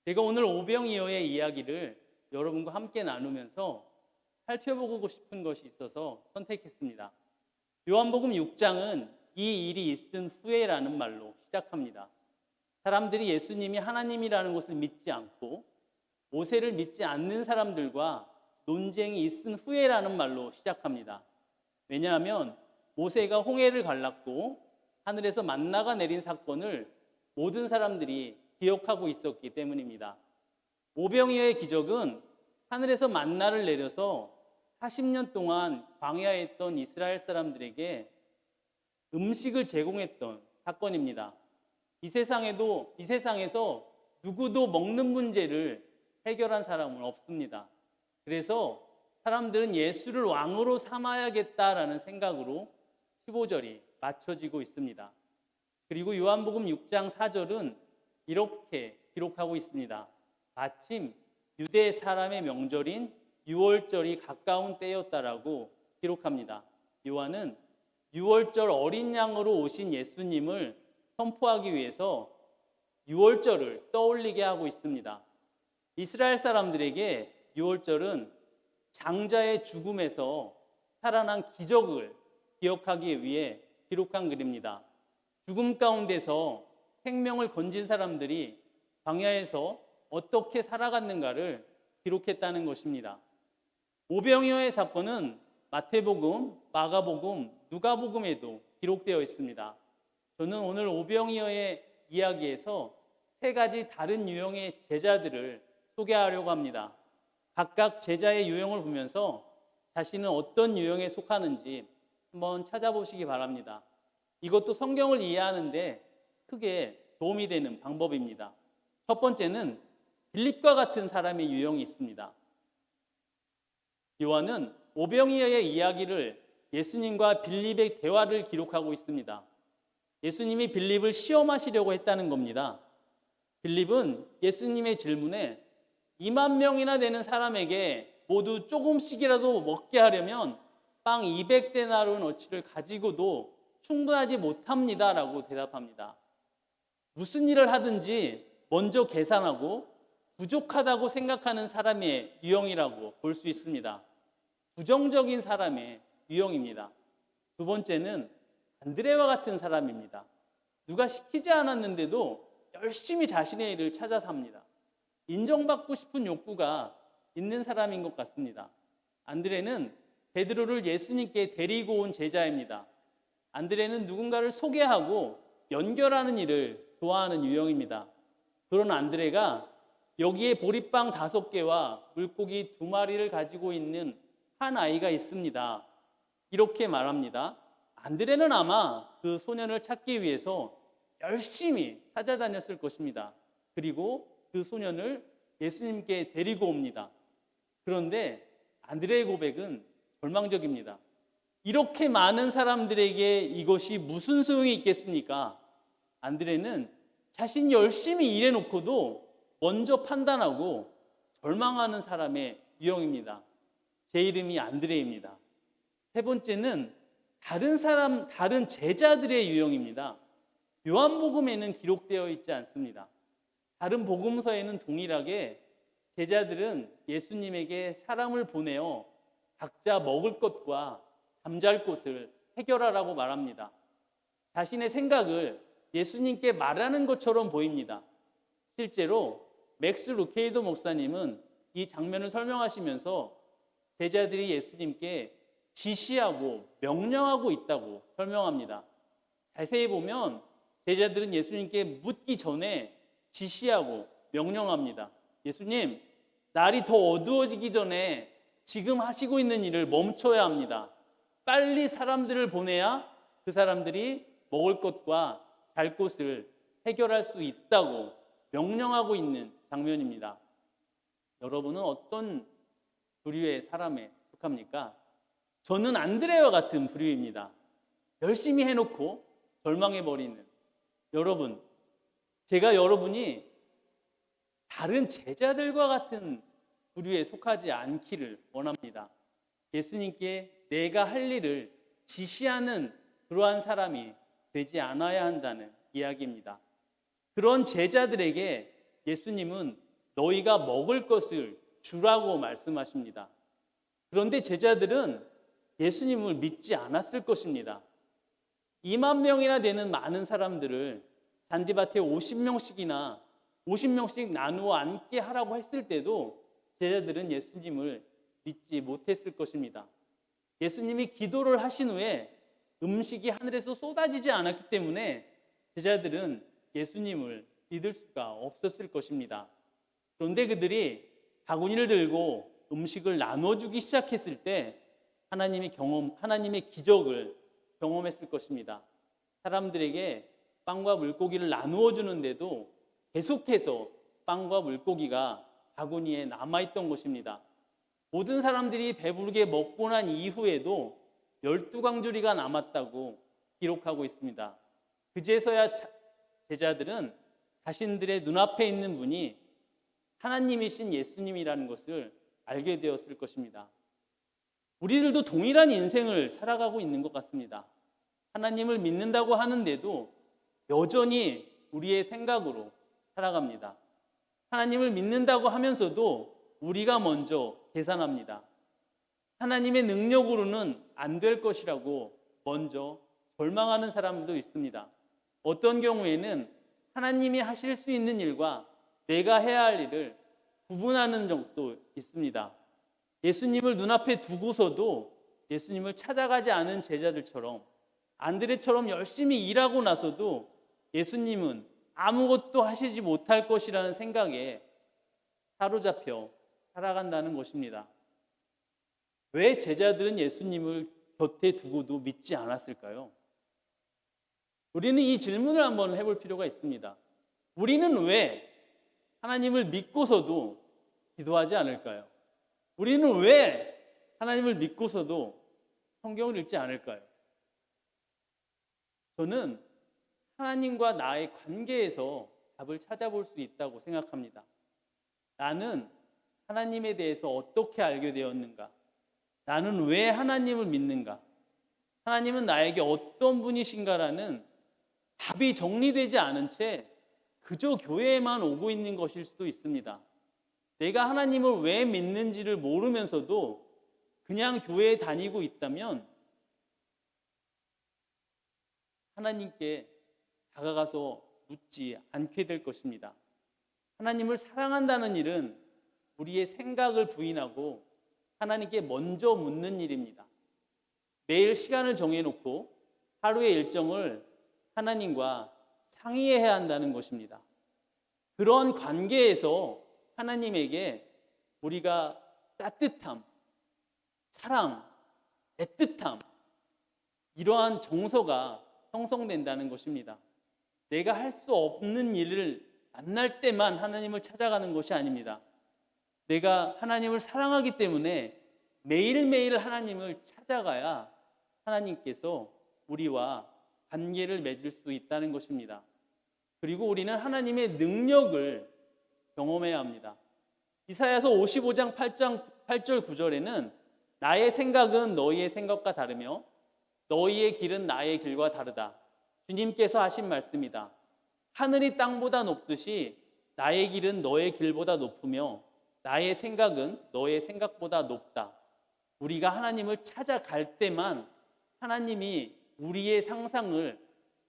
제가 오늘 오병이어의 이야기를 여러분과 함께 나누면서 살펴보고 싶은 것이 있어서 선택했습니다. 요한복음 6장은 이 일이 있은 후에라는 말로 시작합니다. 사람들이 예수님이 하나님이라는 것을 믿지 않고 모세를 믿지 않는 사람들과 논쟁이 있은 후에라는 말로 시작합니다. 왜냐하면 모세가 홍해를 갈랐고 하늘에서 만나가 내린 사건을 모든 사람들이 기억하고 있었기 때문입니다. 오병이어의 기적은 하늘에서 만나를 내려서 40년 동안 광야에 있던 이스라엘 사람들에게 음식을 제공했던 사건입니다. 이 세상에서 누구도 먹는 문제를 해결한 사람은 없습니다. 그래서 사람들은 예수를 왕으로 삼아야겠다라는 생각으로 15절이 맞춰지고 있습니다. 그리고 요한복음 6장 4절은 이렇게 기록하고 있습니다. 마침 유대 사람의 명절인 유월절이 가까운 때였다라고 기록합니다. 요한은 유월절 어린 양으로 오신 예수님을 선포하기 위해서 유월절을 떠올리게 하고 있습니다. 이스라엘 사람들에게 유월절은 장자의 죽음에서 살아난 기적을 기억하기 위해 기록한 글입니다. 죽음 가운데서 생명을 건진 사람들이 광야에서 어떻게 살아갔는가를 기록했다는 것입니다. 오병이어의 사건은 마태복음, 마가복음, 누가복음에도 기록되어 있습니다. 저는 오늘 오병이어의 이야기에서 세 가지 다른 유형의 제자들을 소개하려고 합니다. 각각 제자의 유형을 보면서 자신은 어떤 유형에 속하는지 한번 찾아보시기 바랍니다. 이것도 성경을 이해하는데 크게 도움이 되는 방법입니다. 첫 번째는 빌립과 같은 사람의 유형이 있습니다. 요한은 오병이어의 이야기를 예수님과 빌립의 대화를 기록하고 있습니다. 예수님이 빌립을 시험하시려고 했다는 겁니다. 빌립은 예수님의 질문에 2만 명이나 되는 사람에게 모두 조금씩이라도 먹게 하려면 빵 200데나리온어치를 가지고도 충분하지 못합니다 라고 대답합니다. 무슨 일을 하든지 먼저 계산하고 부족하다고 생각하는 사람의 유형이라고 볼 수 있습니다. 부정적인 사람의 유형입니다. 두 번째는 안드레와 같은 사람입니다. 누가 시키지 않았는데도 열심히 자신의 일을 찾아서 합니다. 인정받고 싶은 욕구가 있는 사람인 것 같습니다. 안드레는 베드로를 예수님께 데리고 온 제자입니다. 안드레는 누군가를 소개하고 연결하는 일을 좋아하는 유형입니다. 그런 안드레가 여기에 보리빵 5개와 물고기 2마리를 가지고 있는 한 아이가 있습니다. 이렇게 말합니다. 안드레는 아마 그 소년을 찾기 위해서 열심히 찾아다녔을 것입니다. 그리고 그 소년을 예수님께 데리고 옵니다. 그런데 안드레의 고백은 절망적입니다. 이렇게 많은 사람들에게 이것이 무슨 소용이 있겠습니까? 안드레는 자신이 열심히 일해놓고도 먼저 판단하고 절망하는 사람의 유형입니다. 제 이름이 안드레입니다. 세 번째는 다른 제자들의 유형입니다. 요한복음에는 기록되어 있지 않습니다. 다른 복음서에는 동일하게 제자들은 예수님에게 사람을 보내어 각자 먹을 것과 잠잘 곳을 해결하라고 말합니다. 자신의 생각을 예수님께 말하는 것처럼 보입니다. 실제로 맥스 루케이도 목사님은 이 장면을 설명하시면서 제자들이 예수님께 지시하고 명령하고 있다고 설명합니다. 자세히 보면 제자들은 예수님께 묻기 전에 지시하고 명령합니다. 예수님, 날이 더 어두워지기 전에 지금 하시고 있는 일을 멈춰야 합니다. 빨리 사람들을 보내야 그 사람들이 먹을 것과 잘 곳을 해결할 수 있다고 명령하고 있는 장면입니다. 여러분은 어떤 부류의 사람에 속합니까? 저는 안드레와 같은 부류입니다. 열심히 해놓고 절망해버리는 여러분, 제가 여러분이 다른 제자들과 같은 부류에 속하지 않기를 원합니다. 예수님께 내가 할 일을 지시하는 그러한 사람이 되지 않아야 한다는 이야기입니다. 그런 제자들에게 예수님은 너희가 먹을 것을 주라고 말씀하십니다. 그런데 제자들은 예수님을 믿지 않았을 것입니다. 2만 명이나 되는 많은 사람들을 잔디밭에 50명씩 나누어 앉게 하라고 했을 때도 제자들은 예수님을 믿지 못했을 것입니다. 예수님이 기도를 하신 후에 음식이 하늘에서 쏟아지지 않았기 때문에 제자들은 예수님을 믿을 수가 없었을 것입니다. 그런데 그들이 바구니를 들고 음식을 나눠주기 시작했을 때 하나님의 기적을 경험했을 것입니다. 사람들에게 빵과 물고기를 나누어 주는데도 계속해서 빵과 물고기가 바구니에 남아있던 것입니다. 모든 사람들이 배부르게 먹고 난 이후에도 12광주리가 남았다고 기록하고 있습니다. 그제서야 제자들은 자신들의 눈앞에 있는 분이 하나님이신 예수님이라는 것을 알게 되었을 것입니다. 우리들도 동일한 인생을 살아가고 있는 것 같습니다. 하나님을 믿는다고 하는데도 여전히 우리의 생각으로 살아갑니다. 하나님을 믿는다고 하면서도 우리가 먼저 계산합니다. 하나님의 능력으로는 안 될 것이라고 먼저 절망하는 사람도 있습니다. 어떤 경우에는 하나님이 하실 수 있는 일과 내가 해야 할 일을 구분하는 적도 있습니다. 예수님을 눈앞에 두고서도 예수님을 찾아가지 않은 제자들처럼 안드레처럼 열심히 일하고 나서도 예수님은 아무것도 하시지 못할 것이라는 생각에 사로잡혀 살아간다는 것입니다. 왜 제자들은 예수님을 곁에 두고도 믿지 않았을까요? 우리는 이 질문을 한번 해볼 필요가 있습니다. 우리는 왜 하나님을 믿고서도 기도하지 않을까요? 우리는 왜 하나님을 믿고서도 성경을 읽지 않을까요? 저는 하나님과 나의 관계에서 답을 찾아볼 수 있다고 생각합니다. 나는 하나님에 대해서 어떻게 알게 되었는가? 나는 왜 하나님을 믿는가? 하나님은 나에게 어떤 분이신가라는 답이 정리되지 않은 채 그저 교회에만 오고 있는 것일 수도 있습니다. 내가 하나님을 왜 믿는지를 모르면서도 그냥 교회에 다니고 있다면 하나님께 다가가서 묻지 않게 될 것입니다. 하나님을 사랑한다는 일은 우리의 생각을 부인하고 하나님께 먼저 묻는 일입니다. 매일 시간을 정해놓고 하루의 일정을 하나님과 상의해야 한다는 것입니다. 그런 관계에서 하나님에게 우리가 따뜻함, 사랑, 애틋함, 이러한 정서가 형성된다는 것입니다. 내가 할 수 없는 일을 만날 때만 하나님을 찾아가는 것이 아닙니다. 내가 하나님을 사랑하기 때문에 매일매일 하나님을 찾아가야 하나님께서 우리와 관계를 맺을 수 있다는 것입니다. 그리고 우리는 하나님의 능력을 경험해야 합니다. 이사야서 55장 8절 9절에는 나의 생각은 너희의 생각과 다르며 너희의 길은 나의 길과 다르다. 주님께서 하신 말씀이다. 하늘이 땅보다 높듯이 나의 길은 너의 길보다 높으며 나의 생각은 너의 생각보다 높다. 우리가 하나님을 찾아갈 때만 하나님이 우리의 상상을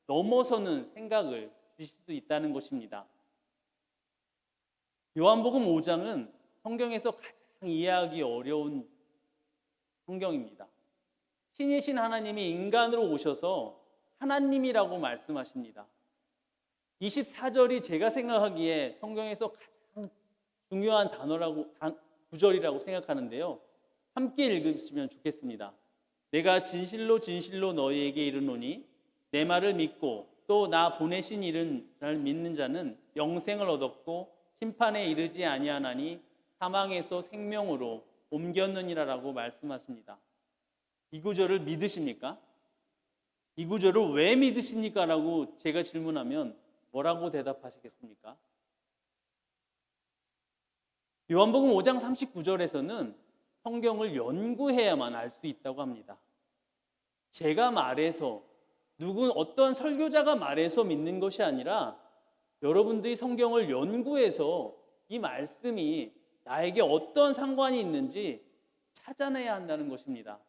넘어서는 생각을 주실 수 있다는 것입니다. 요한복음 5장은 성경에서 가장 이해하기 어려운 성경입니다. 신이신 하나님이 인간으로 오셔서 하나님이라고 말씀하십니다. 24절이 제가 생각하기에 성경에서 가장 중요한 구절이라고 생각하는데요. 함께 읽으시면 좋겠습니다. 내가 진실로 진실로 너희에게 이르노니 내 말을 믿고 또 나 보내신 이를 잘 믿는 자는 영생을 얻었고 심판에 이르지 아니하나니 사망에서 생명으로 옮겼느니라라고 말씀하십니다. 이 구절을 믿으십니까? 이 구절을 왜 믿으십니까? 라고 제가 질문하면 뭐라고 대답하시겠습니까? 요한복음 5장 39절에서는 성경을 연구해야만 알 수 있다고 합니다. 제가 말해서 어떤 설교자가 말해서 믿는 것이 아니라 여러분들이 성경을 연구해서 이 말씀이 나에게 어떤 상관이 있는지 찾아내야 한다는 것입니다.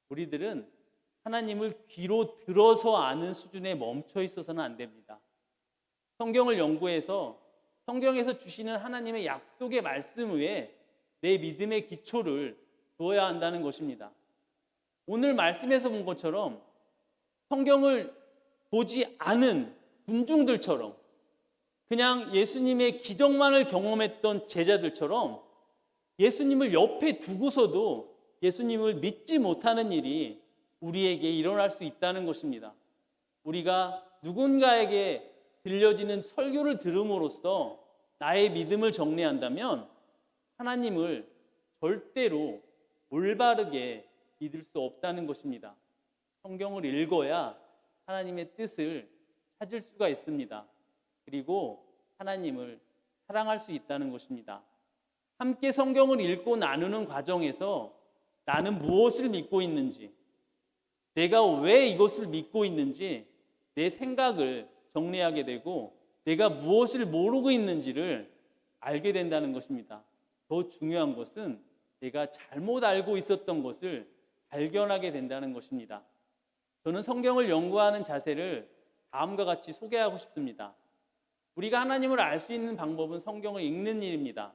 우리들은 하나님을 귀로 들어서 아는 수준에 멈춰 있어서는 안 됩니다. 성경을 연구해서 성경에서 주시는 하나님의 약속의 말씀 위에 내 믿음의 기초를 두어야 한다는 것입니다. 오늘 말씀에서 본 것처럼 성경을 보지 않은 군중들처럼 그냥 예수님의 기적만을 경험했던 제자들처럼 예수님을 옆에 두고서도 예수님을 믿지 못하는 일이 우리에게 일어날 수 있다는 것입니다. 우리가 누군가에게 들려지는 설교를 들음으로써 나의 믿음을 정리한다면 하나님을 절대로 올바르게 믿을 수 없다는 것입니다. 성경을 읽어야 하나님의 뜻을 찾을 수가 있습니다. 그리고 하나님을 사랑할 수 있다는 것입니다. 함께 성경을 읽고 나누는 과정에서 나는 무엇을 믿고 있는지, 내가 왜 이것을 믿고 있는지 내 생각을 정리하게 되고 내가 무엇을 모르고 있는지를 알게 된다는 것입니다. 더 중요한 것은 내가 잘못 알고 있었던 것을 발견하게 된다는 것입니다. 저는 성경을 연구하는 자세를 다음과 같이 소개하고 싶습니다. 우리가 하나님을 알 수 있는 방법은 성경을 읽는 일입니다.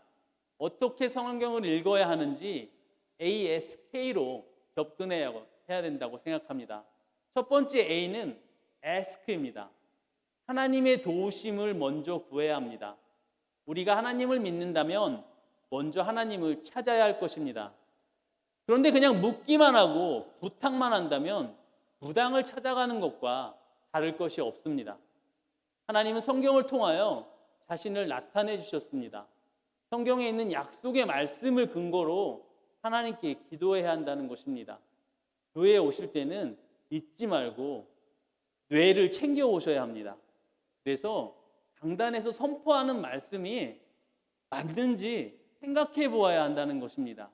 어떻게 성경을 읽어야 하는지 ASK로 접근해야 된다고 생각합니다. 첫 번째 A는 ask입니다. 하나님의 도우심을 먼저 구해야 합니다. 우리가 하나님을 믿는다면 먼저 하나님을 찾아야 할 것입니다. 그런데 그냥 묻기만 하고 부탁만 한다면 무당을 찾아가는 것과 다를 것이 없습니다. 하나님은 성경을 통하여 자신을 나타내 주셨습니다. 성경에 있는 약속의 말씀을 근거로 하나님께 기도해야 한다는 것입니다. 교회에 오실 때는 잊지 말고 뇌를 챙겨 오셔야 합니다. 그래서 강단에서 선포하는 말씀이 맞는지 생각해 보아야 한다는 것입니다.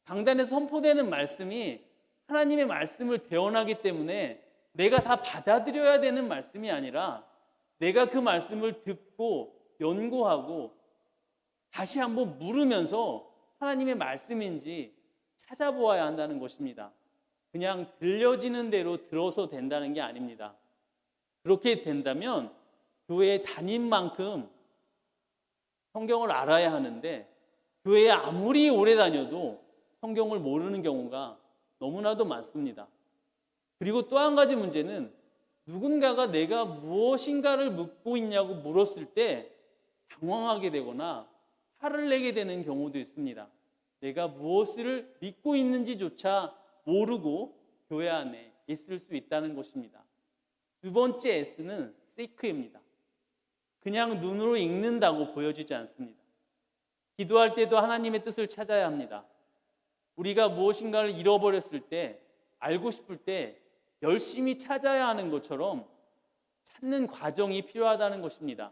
강단에서 선포되는 말씀이 하나님의 말씀을 대언하기 때문에 내가 다 받아들여야 되는 말씀이 아니라 내가 그 말씀을 듣고 연구하고 다시 한번 물으면서 하나님의 말씀인지 찾아보아야 한다는 것입니다. 그냥 들려지는 대로 들어서 된다는 게 아닙니다. 그렇게 된다면 교회에 다닌 만큼 성경을 알아야 하는데 교회에 아무리 오래 다녀도 성경을 모르는 경우가 너무나도 많습니다. 그리고 또 한 가지 문제는 누군가가 내가 무엇인가를 묻고 있냐고 물었을 때 당황하게 되거나 화를 내게 되는 경우도 있습니다. 내가 무엇을 믿고 있는지조차 모르고 교회 안에 있을 수 있다는 것입니다. 두 번째 S는 seek입니다. 그냥 눈으로 읽는다고 보여지지 않습니다. 기도할 때도 하나님의 뜻을 찾아야 합니다. 우리가 무엇인가를 잃어버렸을 때, 알고 싶을 때 열심히 찾아야 하는 것처럼 찾는 과정이 필요하다는 것입니다.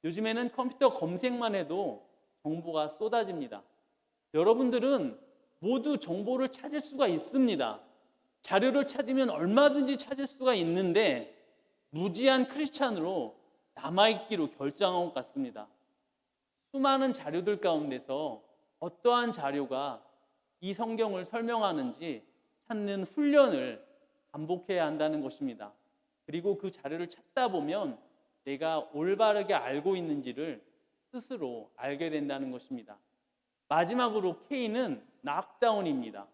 요즘에는 컴퓨터 검색만 해도 정보가 쏟아집니다. 여러분들은 모두 정보를 찾을 수가 있습니다. 자료를 찾으면 얼마든지 찾을 수가 있는데 무지한 크리스찬으로 남아있기로 결정한 것 같습니다. 수많은 자료들 가운데서 어떠한 자료가 이 성경을 설명하는지 찾는 훈련을 반복해야 한다는 것입니다. 그리고 그 자료를 찾다 보면 내가 올바르게 알고 있는지를 스스로 알게 된다는 것입니다. 마지막으로 K는 knockdown입니다.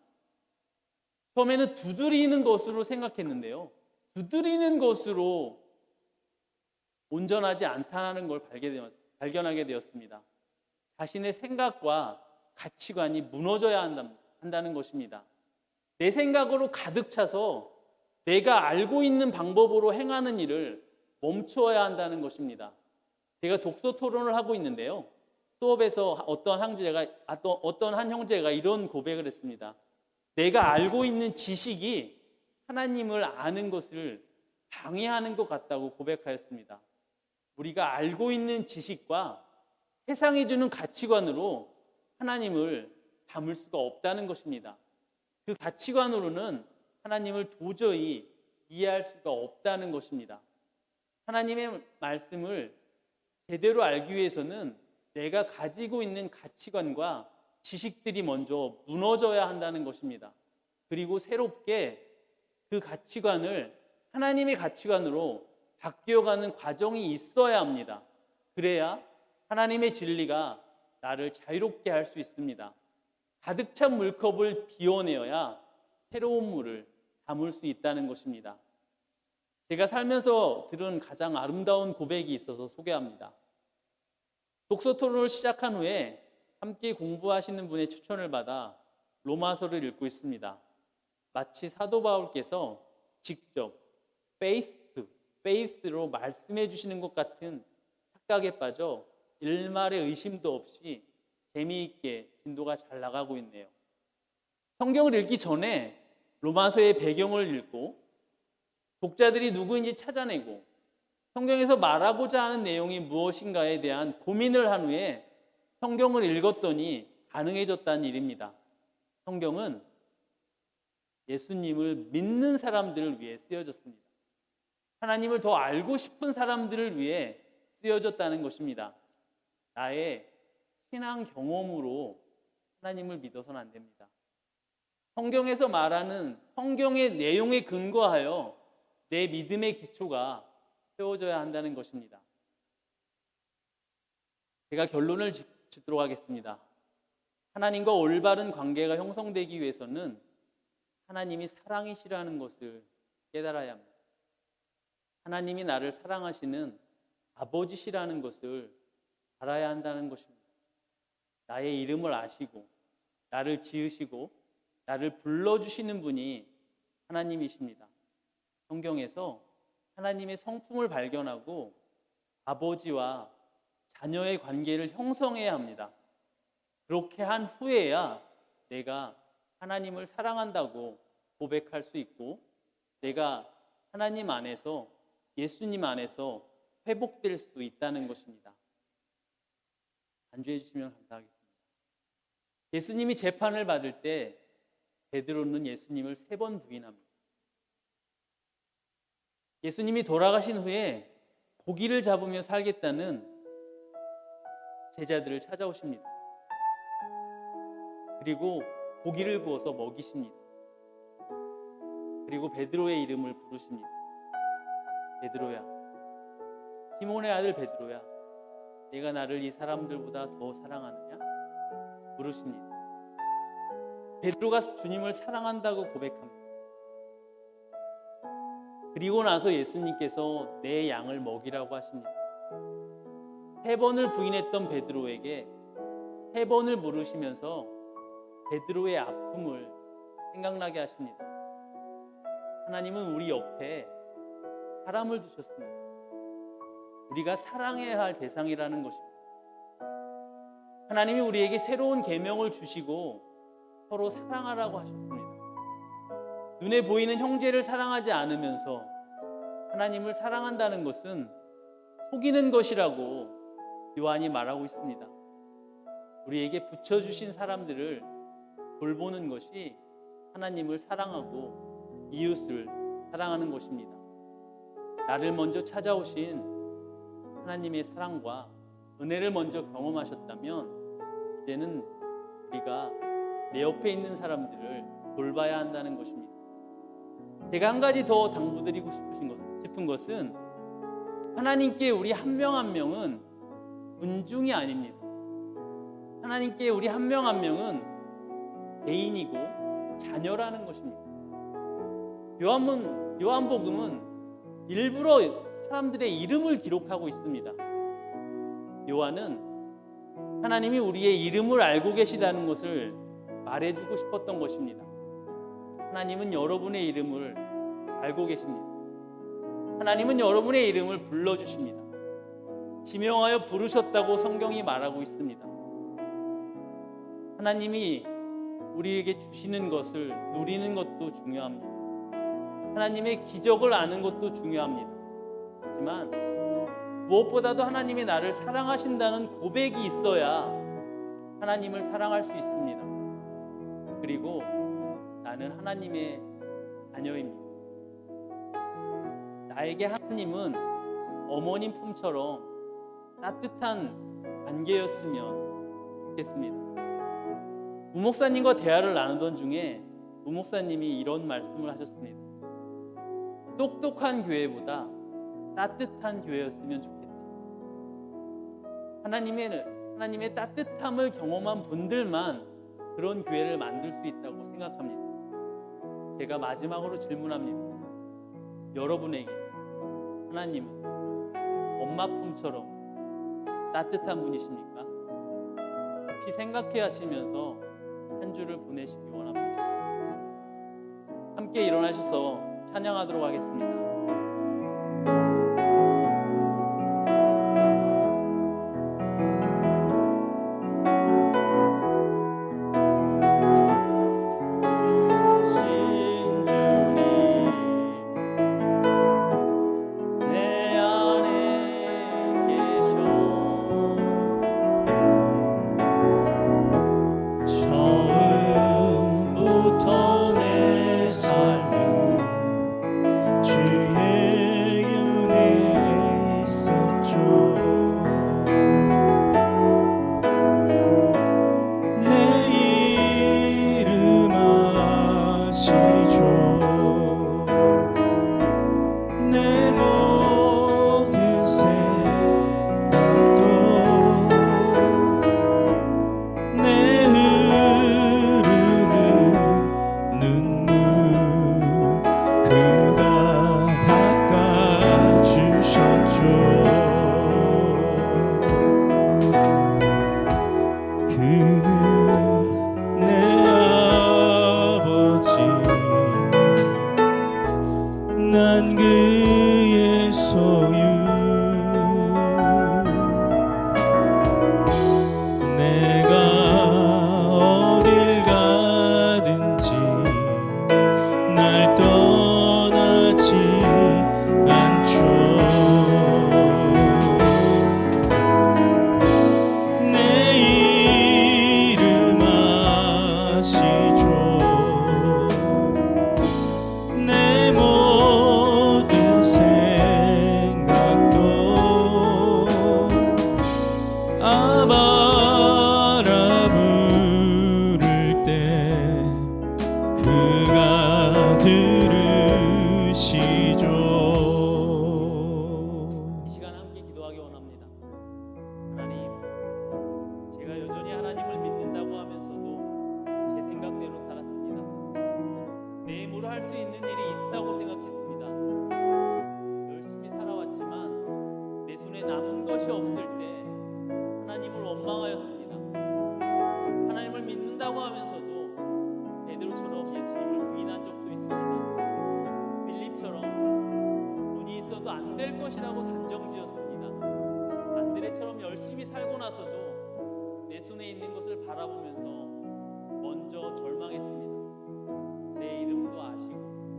처음에는 두드리는 것으로 생각했는데요. 두드리는 것으로 온전하지 않다는 걸 발견하게 되었습니다. 자신의 생각과 가치관이 무너져야 한다는 것입니다. 내 생각으로 가득 차서 내가 알고 있는 방법으로 행하는 일을 멈추어야 한다는 것입니다. 제가 독서 토론을 하고 있는데요. 수업에서 어떤 한 형제가 이런 고백을 했습니다. 내가 알고 있는 지식이 하나님을 아는 것을 방해하는 것 같다고 고백하였습니다. 우리가 알고 있는 지식과 세상이 주는 가치관으로 하나님을 담을 수가 없다는 것입니다. 그 가치관으로는 하나님을 도저히 이해할 수가 없다는 것입니다. 하나님의 말씀을 제대로 알기 위해서는 내가 가지고 있는 가치관과 지식들이 먼저 무너져야 한다는 것입니다. 그리고 새롭게 그 가치관을 하나님의 가치관으로 바뀌어가는 과정이 있어야 합니다. 그래야 하나님의 진리가 나를 자유롭게 할 수 있습니다. 가득 찬 물컵을 비워내어야 새로운 물을 담을 수 있다는 것입니다. 제가 살면서 들은 가장 아름다운 고백이 있어서 소개합니다. 독서 토론을 시작한 후에 함께 공부하시는 분의 추천을 받아 로마서를 읽고 있습니다. 마치 사도 바울께서 직접 faith로 말씀해 주시는 것 같은 착각에 빠져 일말의 의심도 없이 재미있게 진도가 잘 나가고 있네요. 성경을 읽기 전에 로마서의 배경을 읽고 독자들이 누구인지 찾아내고 성경에서 말하고자 하는 내용이 무엇인가에 대한 고민을 한 후에 성경을 읽었더니 가능해졌다는 일입니다. 성경은 예수님을 믿는 사람들을 위해 쓰여졌습니다. 하나님을 더 알고 싶은 사람들을 위해 쓰여졌다는 것입니다. 나의 신앙 경험으로 하나님을 믿어서는 안 됩니다. 성경에서 말하는 성경의 내용에 근거하여 내 믿음의 기초가 세워져야 한다는 것입니다. 제가 결론을 짓도록 하겠습니다. 하나님과 올바른 관계가 형성되기 위해서는 하나님이 사랑이시라는 것을 깨달아야 합니다. 하나님이 나를 사랑하시는 아버지시라는 것을 알아야 한다는 것입니다. 나의 이름을 아시고 나를 지으시고 나를 불러주시는 분이 하나님이십니다. 성경에서 하나님의 성품을 발견하고 아버지와 자녀의 관계를 형성해야 합니다. 그렇게 한 후에야 내가 하나님을 사랑한다고 고백할 수 있고 내가 하나님 안에서 예수님 안에서 회복될 수 있다는 것입니다. 안주해 주시면 감사하겠습니다. 예수님이 재판을 받을 때 베드로는 예수님을 3번 부인합니다. 예수님이 돌아가신 후에 고기를 잡으며 살겠다는 제자들을 찾아오십니다. 그리고 고기를 구워서 먹이십니다. 그리고 베드로의 이름을 부르십니다. 베드로야, 시몬의 아들 베드로야, 내가 나를 이 사람들보다 더 사랑하느냐? 물으십니다. 베드로가 주님을 사랑한다고 고백합니다. 그리고 나서 예수님께서 내 양을 먹이라고 하십니다. 3번을 부인했던 베드로에게 3번을 부르시면서 베드로의 아픔을 생각나게 하십니다. 하나님은 우리 옆에 사람을 두셨습니다. 우리가 사랑해야 할 대상이라는 것입니다. 하나님이 우리에게 새로운 계명을 주시고 서로 사랑하라고 하셨습니다. 눈에 보이는 형제를 사랑하지 않으면서 하나님을 사랑한다는 것은 속이는 것이라고 요한이 말하고 있습니다. 우리에게 붙여주신 사람들을 돌보는 것이 하나님을 사랑하고 이웃을 사랑하는 것입니다. 나를 먼저 찾아오신 하나님의 사랑과 은혜를 먼저 경험하셨다면 이제는 우리가 내 옆에 있는 사람들을 돌봐야 한다는 것입니다. 제가 한 가지 더 당부드리고 싶은 것은 하나님께 우리 한 명 한 명은 군중이 아닙니다. 하나님께 우리 한 명 한 명은 개인이고 자녀라는 것입니다. 요한복음은 일부러 사람들의 이름을 기록하고 있습니다. 요한은 하나님이 우리의 이름을 알고 계시다는 것을 말해주고 싶었던 것입니다. 하나님은 여러분의 이름을 알고 계십니다. 하나님은 여러분의 이름을 불러주십니다. 지명하여 부르셨다고 성경이 말하고 있습니다. 하나님이 우리에게 주시는 것을 누리는 것도 중요합니다. 하나님의 기적을 아는 것도 중요합니다. 하지만 무엇보다도 하나님이 나를 사랑하신다는 고백이 있어야 하나님을 사랑할 수 있습니다. 그리고 나는 하나님의 자녀입니다. 나에게 하나님은 어머님 품처럼 따뜻한 관계였으면 좋겠습니다. 우목사님과 대화를 나누던 중에 우목사님이 이런 말씀을 하셨습니다. 똑똑한 교회보다 따뜻한 교회였으면 좋겠다. 하나님의 따뜻함을 경험한 분들만 그런 교회를 만들 수 있다고 생각합니다. 제가 마지막으로 질문합니다. 여러분에게 하나님은 엄마 품처럼 따뜻한 분이십니까? 깊이 생각해 하시면서 한 주를 보내시기 원합니다. 함께 일어나셔서 찬양하도록 하겠습니다. 난 그의 소유 내가 어딜 가든지 날 떠나지 않죠. 내 이름 아시죠. 내 모든 생각도 아바라 부를 때 그가 들으시죠. 이 시간 함께 기도하기 원합니다. 하나님, 제가 여전히 하나님을 믿는다고 하면서도 제 생각대로 살았습니다. 내 힘으로 할 수 있는 일이 있다고 생각했습니다. 열심히 살아왔지만 내 손에 남은 것이 없을 때 하나님을 원망하였습니다. 있다고 하면서도 베드로처럼 예수님을 부인한 적도 있습니다. 빌립처럼 돈이 있어도 안 될 것이라고 단정지었습니다. 안드레처럼 열심히 살고 나서도 내 손에 있는 것을 바라보면서 먼저 절망했습니다. 내 이름도 아시고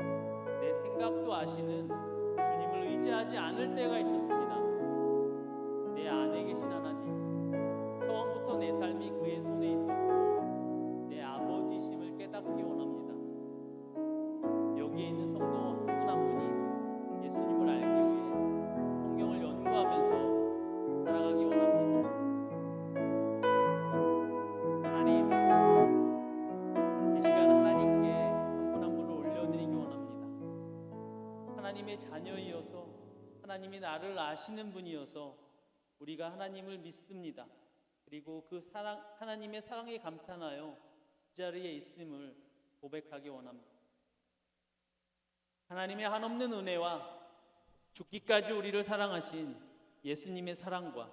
내 생각도 아시는 주님을 의지하지 않을 때가 있었습니다. 내 안에 계신 하나님, 처음부터 내 삶이 그의 손에 있었고 내 아버지심을 깨닫기 원합니다. 여기에 있는 성도 한 분 한 분이 예수님을 알기 위해 성경을 연구하면서 살아가기 원합니다. 하나님, 이 시간 하나님께 한 분 한 분을 올려드리기 원합니다. 하나님의 자녀이어서 하나님이 나를 아시는 분이어서 우리가 하나님을 믿습니다. 그리고 그 사랑, 하나님의 사랑에 감탄하여 이 자리에 있음을 고백하기 원합니다. 하나님의 한없는 은혜와 죽기까지 우리를 사랑하신 예수님의 사랑과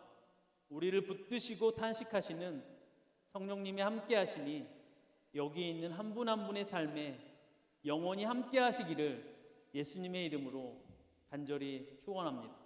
우리를 붙드시고 탄식하시는 성령님이 함께 하시니 여기 있는 한 분 한 분의 삶에 영원히 함께 하시기를 예수님의 이름으로 간절히 축원합니다.